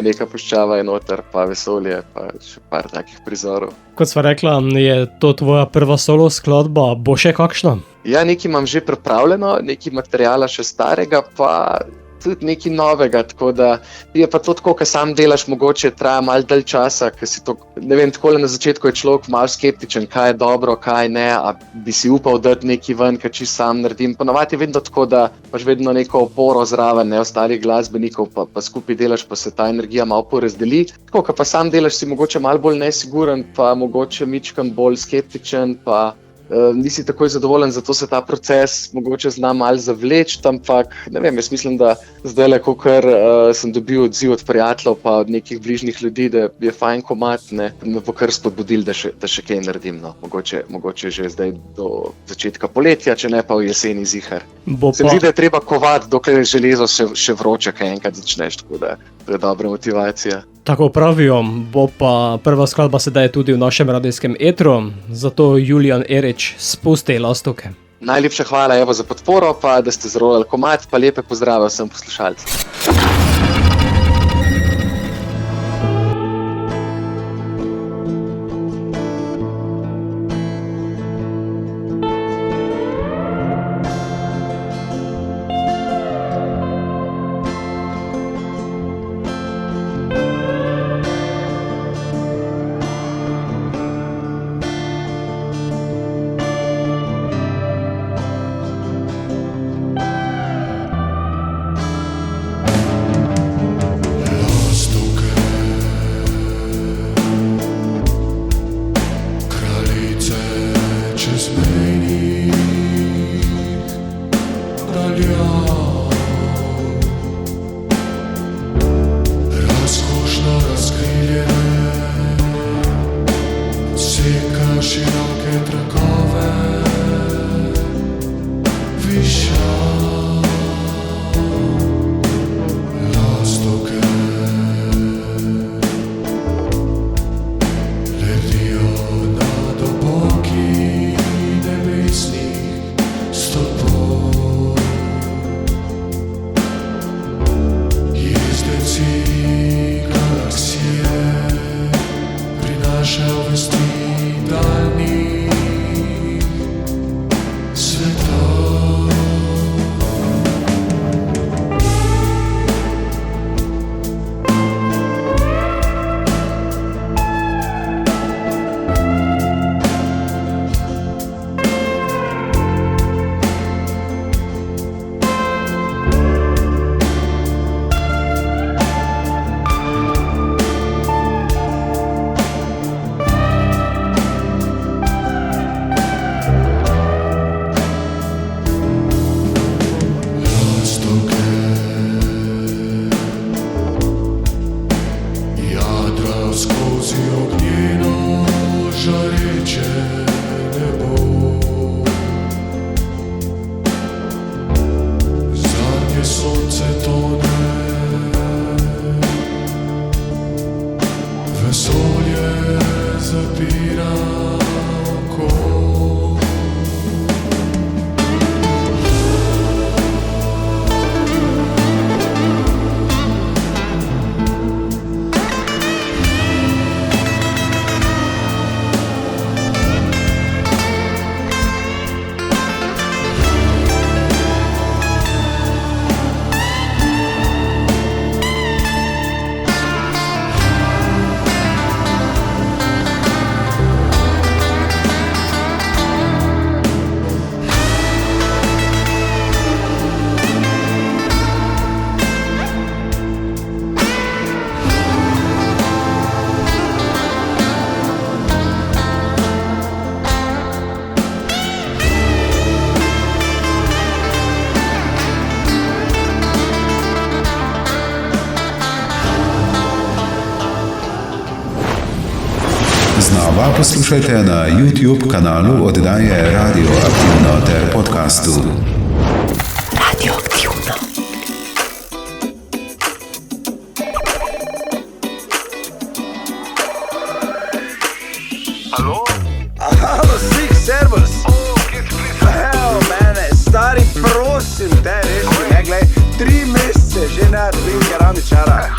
Neka puščava je noter, pa vesolje, pa še par takih prizorov. Kot sva rekla, je to tvoja prva solo skladba, bo še kakšna? Ja, nekaj imam že pripravljeno, nekaj materiala še starega, pa tudi nekaj novega, tako da je pa to tako, ko sam delaš, mogoče traja malo dalj časa, ker si to, ne vem, takole na začetku je človek malo skeptičen, kaj je dobro, kaj ne, a bi si upal dati nekaj ven, kaj čisto sam naredim. Ponavadi je vedno tako, da imaš vedno neko oporo zraven, ne, ostalih glasbenikov, pa skupaj delaš, pa se ta energija malo porazdeli. Tako, ko pa sam delaš, si mogoče malo bolj nesiguren, pa mogoče mičkam bolj skeptičen, pa nisi takoj zadovoljen, zato se ta proces mogoče zna malo zavleči, ampak ne vem, jaz mislim, da zdajle, kakor sem dobil odziv od prijateljev pa od nekih bližnjih ljudi, da je fajn komad, ne, me bo kar spodbudil, da še kaj naredim, no. Mogoče že zdaj do začetka poletja, če ne pa v jeseni zihar. Se mi zdi, da je treba kovati, dokler je železo še vroče, kaj enkrat začneš, tako da to je dobra motivacija. Tako pravijo, bo pa prva skladba sedaj tudi v našem radijskem etru, zato Julijan Erič, spusti lastovke. Najlepša hvala, Evo, za podporo, pa da ste zrolali komad, pa lepe pozdrave vsem poslušalcem. Oba poslušajte na YouTube kanalu oddaje Radio Aktivno ter podcastu. Radio Aktivno. Halo, Sik, servus. Evo mene, stari, prosim te, reši me, glej, 3 mesece že ne rabim keramičara.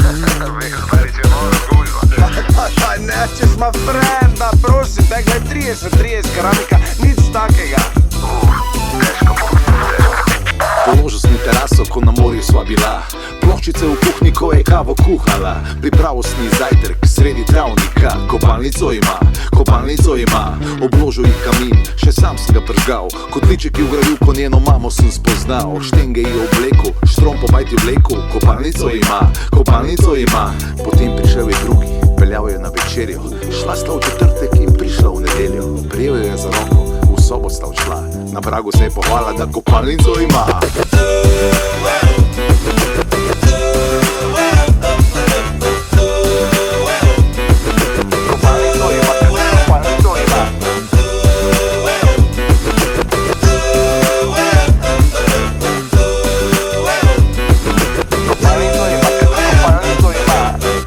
Pa ne, če smo frenda, prosim te, glej, 30 keramika, nič takega. Položil sem teraso, ko na morju sva bila. Ploščice v kuhinji, ko je kavo kuhala. Pripravil sem zajtrk sredi travnika. Kopalnico ima, obložil ji kamin, še sam sem ga pržgal. Kotliček je vgradil, ko njeno mamo sem spoznal. Štenge ji obleku, štrom po bajti vleku. Kopalnico ima, potem prišel je drugi, peljal je na večerjo. Šla sta v četrtek in prišla v nedeljo. Prijel je za roko, v sobo sta odšla. Na pragu se je pohvala, da kopalnico ima.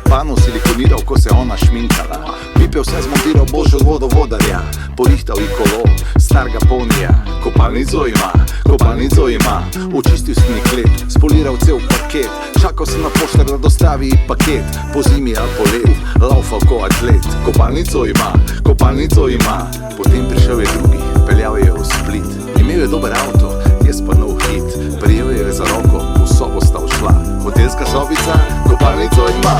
Pano silikoniral, ko se ona šminkala. Pipel se zmontiral, božjo vodovodarja. Porihtal ji kolo, starga ponija. Kopalnico ima, očistil sem ji klet, spoliral cel paket. Čakal sem na poštar, da dostavi ji paket. Po zimi ali po letu, laufal ko atlet. Kopalnico ima, potem prišel je drugi, peljal je v Split. Imel je dober avto, jaz pa nov hit. Prijel je za roko, v sobo sta odšla. Hotelska sobica, kopalnico ima.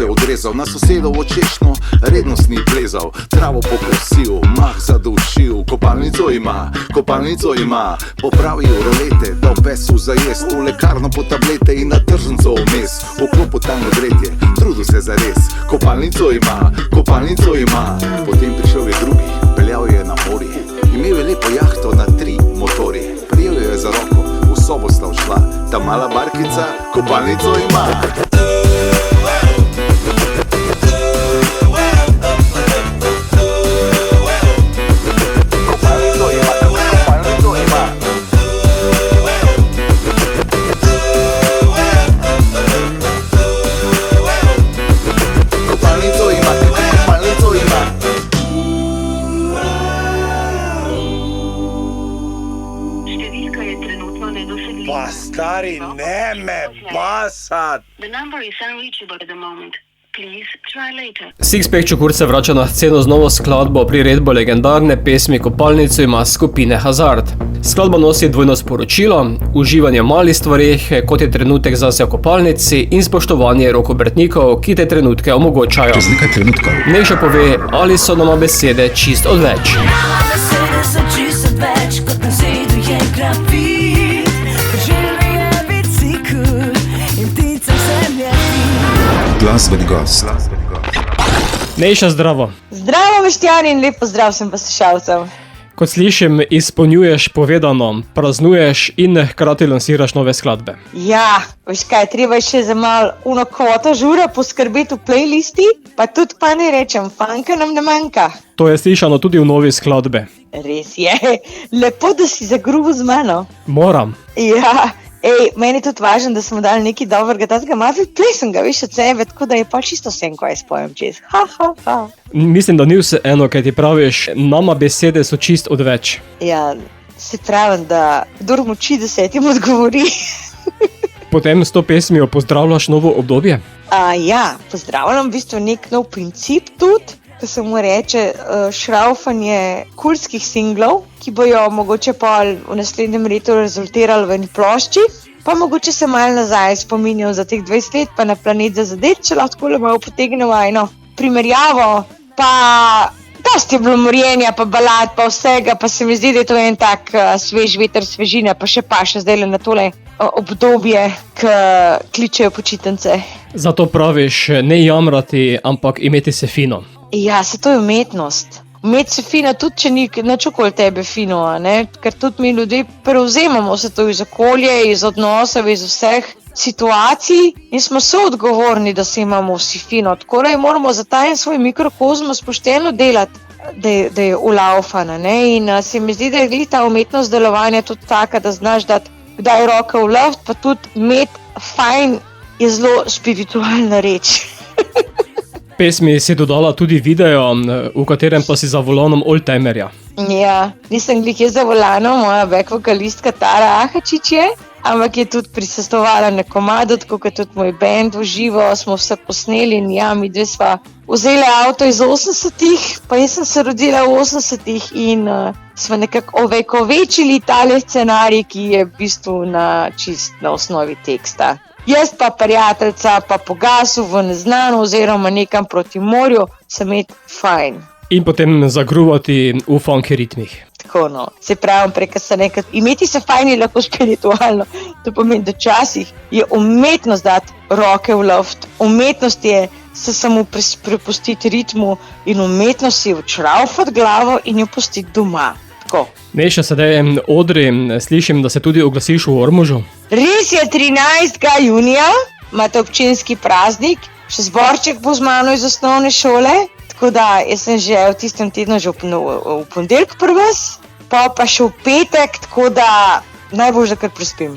Odrezal na sosedovo češnjo, rednost ni plezal, travo pokosil, mah zadušil. Kopalnico ima, popravil rolete, dal pesu za jest, v lekarno po tablete in na tržnico vmes. V klopu tam odretje, trudil se za res. Kopalnico ima, potem prišel je drugi, peljal je na morje. Imel je lepo jahto na 3 motorje. Prijel je za roko, v sobo sta odšla. Ta mala barkica, kopalnico ima. Pa stari, ne me basat. Sixpack Čukur se vrača na sceno z novo skladbo priredbo legendarne pesmi Kopalnico ima skupine Hazard. Skladba nosi dvojno sporočilo, uživanje v malih stvareh, kot je trenutek zase v kopalnici in spoštovanje rokobrtnikov, ki te trenutke omogočajo. Čez nekaj trenutkov. Nejša pove, ali so nama besede čist odveč. Besede so čist odveč, kot na zidu je grafit. Želja je bicikl in ptica zemljati. Glasbeni gost. Nejša, zdravo. Zdravo, Boštjan, in lep pozdrav vsem poslušalcem. Kot slišim, izpolnjuješ povedano, praznuješ in hkrati lansiraš nove skladbe. Ja, veš kaj, treba je še za malo uno kvoto žura poskrbeti v playlisti, pa tudi pa ne rečem, fanka nam ne manjka. To je slišano tudi v novi skladbe. Res je, lepo, da si zagrubil z mano. Moram. Ja, meni je tudi važno, da smo dali nekaj dobrega, tazga malo plesem ga, veš, od sebe, tako da je pa čisto vsem, ko jaz pojem čez. Mislim, da ni vse eno, kaj ti praviš, nama besede so čist odveč. Ja, se pravim, da kdor moči 10 odgovori. Potem s to pesmijo pozdravljaš novo obdobje? Ja, pozdravljam v bistvu nek nov princip tudi, ko se mu reče šraufanje kulskih singlov, ki bojo mogoče pol v naslednjem letu rezultirali v eni plošči, pa mogoče se malo nazaj spominjal za teh 20 let, pa na Planet za zadet, če lahko le malo potegnemo eno primerjavo, pa dosti je bilo morjenja, pa balad, pa vsega, pa se mi zdi, da je to en tak svež veter, svežina, pa še zdaj na tole obdobje, ki kličejo počitnice. Zato praviš, ne jamrati, ampak imeti se fino. Ja, se to je umetnost. Imeti se fino, tudi če ni nič okoli tebe fino, a ne? Ker tudi mi ljudje prevzemamo se to iz okolja, iz odnosov, iz vseh situacij in smo soodgovorni, da se imamo vsi fino. Tako da moramo za ta en svoj mikrokozmos pošteno delati, da je ulaufana. In se mi zdi, da je glih ta umetnost delovanja tudi taka, da znaš dati kdaj roke v luft, pa tudi imeti fajn je zelo spiritualna reč. Pesmi si dodala tudi video, v katerem pa si za volanom oldtimerja. Ja, nisem glih jaz za volanom, moja back vokalistka Tara Ahačič je, ampak je tudi prisestovala na komadu, tako kot tudi moj band v živo, smo vse posneli in ja, mi dve sva vzeli avto iz 80-ih, pa jaz sem se rodila v 80-ih in smo nekako ovekovečili tale scenarij, ki je v bistvu čist na osnovi teksta. Jaz pa prijateljica pa po gasu v neznano oziroma nekam proti morju sem imeti fajn. In potem zagruvati v funky ritmih. Tako no, se pravim, preka se nekaj, imeti se fajn je lahko spiritualno. To pomeni, da časih je umetnost dati roke v luft, umetnost je se samo prepustiti ritmu in umetnost je včraufati glavo in jo pustiti doma. Tako. Neša, sedaj odri, slišim, da se tudi oglasiš v Ormožu. Res je, 13. junija imate občinski praznik, še zborček bo z mano iz osnovne šole, tako da jaz sem že v tistem tednu že v ponedeljek pri vas, pa še v petek, tako da najbolj, da kar prespim.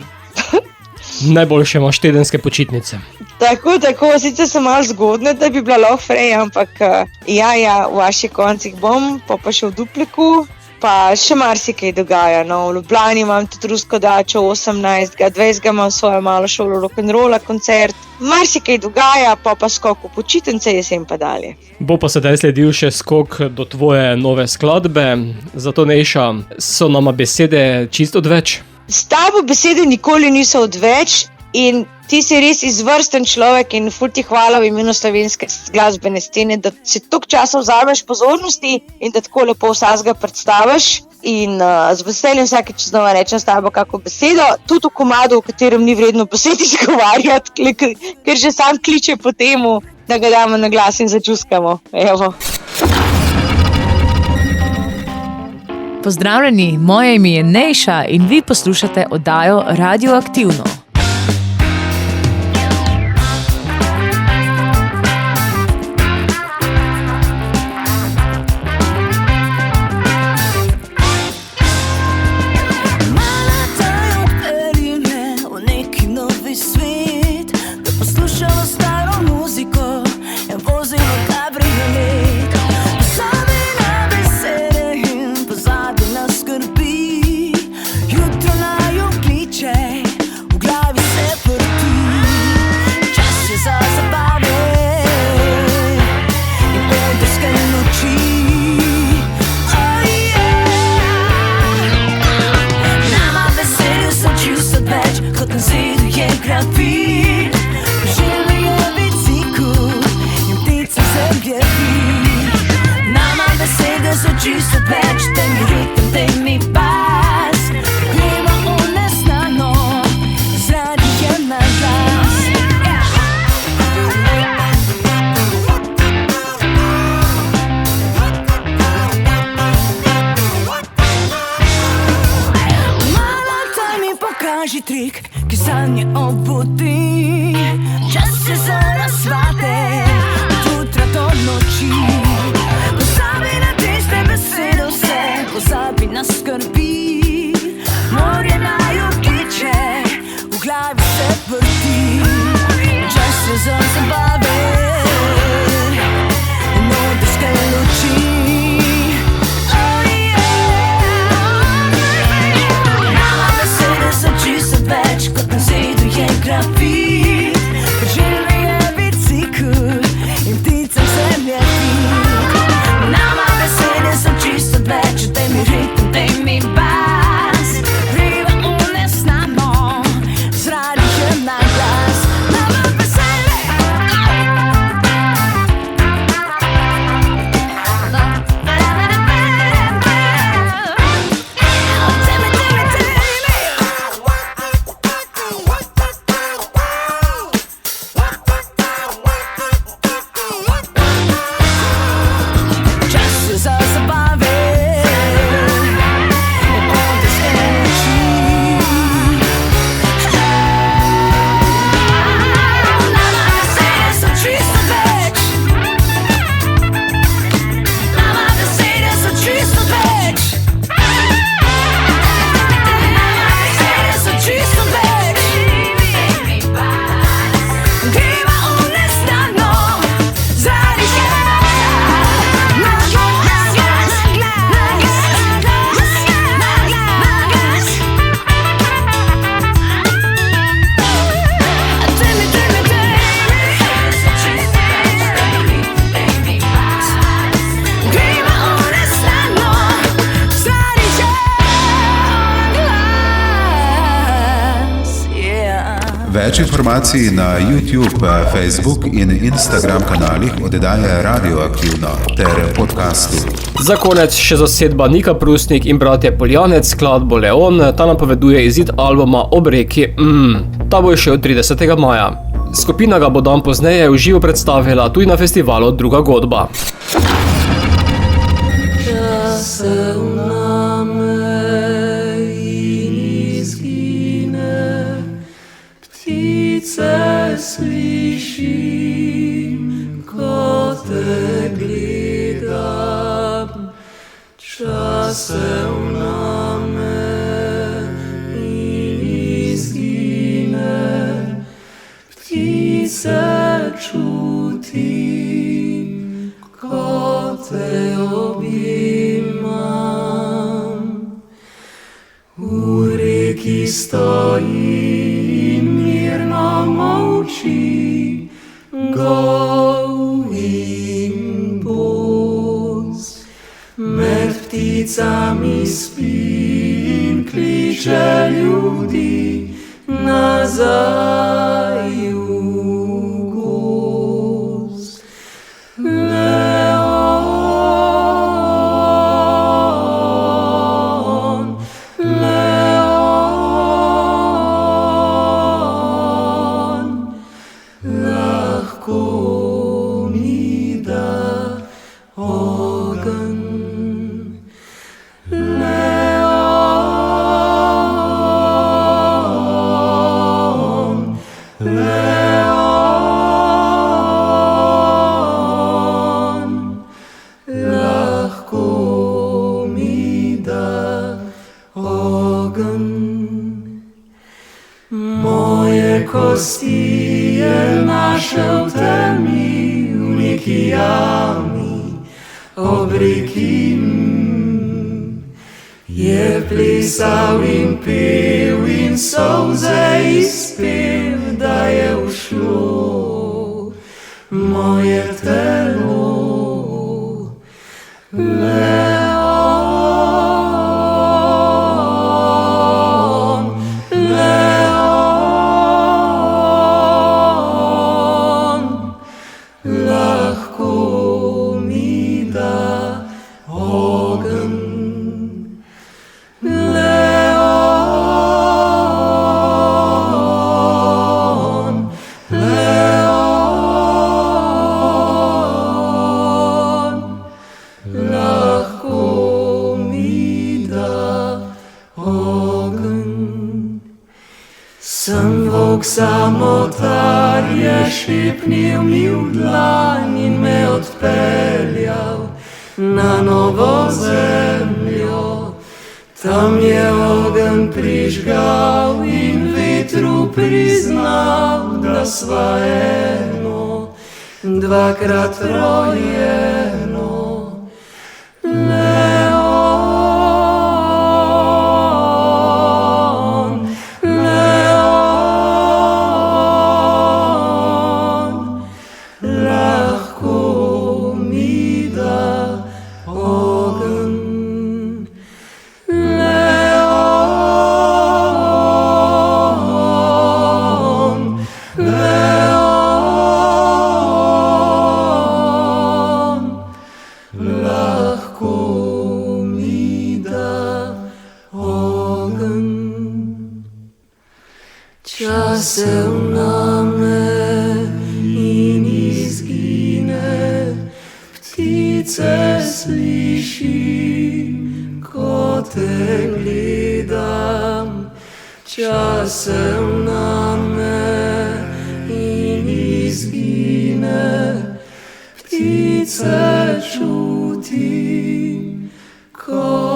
Najboljše imaš tedenske počitnice. Tako, sicer sem malo zgodna, da bi bila lahko frej, ampak ja, v vaših koncih bom, pa še v Dupliku. Pa še marsikaj dogaja, no, v Ljubljani imam tudi rusko dačo 18. 20. imam svojo malo šolo rock'n'rolla koncert, marsikaj dogaja, pa skok v počitnice jesen pa dalje. Bo pa sedaj sledil še skok do tvoje nove skladbe, zato Neša, so nama besede čisto odveč? S tabo besede nikoli niso odveč in ti si res izvrsten človek in ful ti hvala v imenu slovenske glasbene scene, da si toliko časa vzameš pozornosti in da tako lepo vsega predstaviš. In z veseljem vsakeč znova rečem s tabo kako besedo, tudi v komadu, v katerem ni vredno besed izgovarjati, ker že sam kliče po temu, da ga damo na glas in začuskamo. Evo. Pozdravljeni, moje ime je Neša in vi poslušate oddajo Radioaktivno. Trik, ki sanje obudi, čas se za razvate, jutra do noči. Pozabi na tiste besede vse, pozabi na skrbi. Morje naju kliče, v glavi se vrti. Čas se za zabave, nordijske luči. Več kot na zidu je grafit, želja je bicikl in pticam zemlje fit. Nama besede so čisto odveč, daj mi ritem, daj mi bas, riba Več informacij na YouTube, Facebook in Instagram kanalih oddaje Radioaktivno ter podcastu. Za konec še zasedba Nika Prusnik in bratje Poljanec, skladbo Leon, ta napoveduje izid albuma Ob reki Ta bo še od 30. maja. Skupina ga bo dan pozneje v živo predstavila tudi na festivalu Druga godba. Slyším, ko te gledam, časem name in izgine. Ptice čutim, ko te objemam. V reki stojim, mirno molči, gol in bos. Med pticami spim, kliče ljudi nazaj v gozd. Leon, Leon, lahko mi da ogenj. Leon, Leon, lahko mi da ogenj. Moje kosti je našel v temi, v neki jami ob reki. Je plesal in pel in solze izpel, da je ušlo moje telo. Leon, Leon, lahko mi da ogenj. Leon, Leon, lahko mi da ogenj. Sem volk samotar, je šepnil mi v dlan in me odpeljal na novo zemljo. Tam je ogenj prižgal in vetru priznal, da sva eno, dvakrat rojeno. Leon, Leon, lahko mi da ogenj. Leon, Leon, lahko mi da ogenj. Časem name in izgine, ptice slišim, ko te gledam. Časem name in izgine, ptice čutim, ko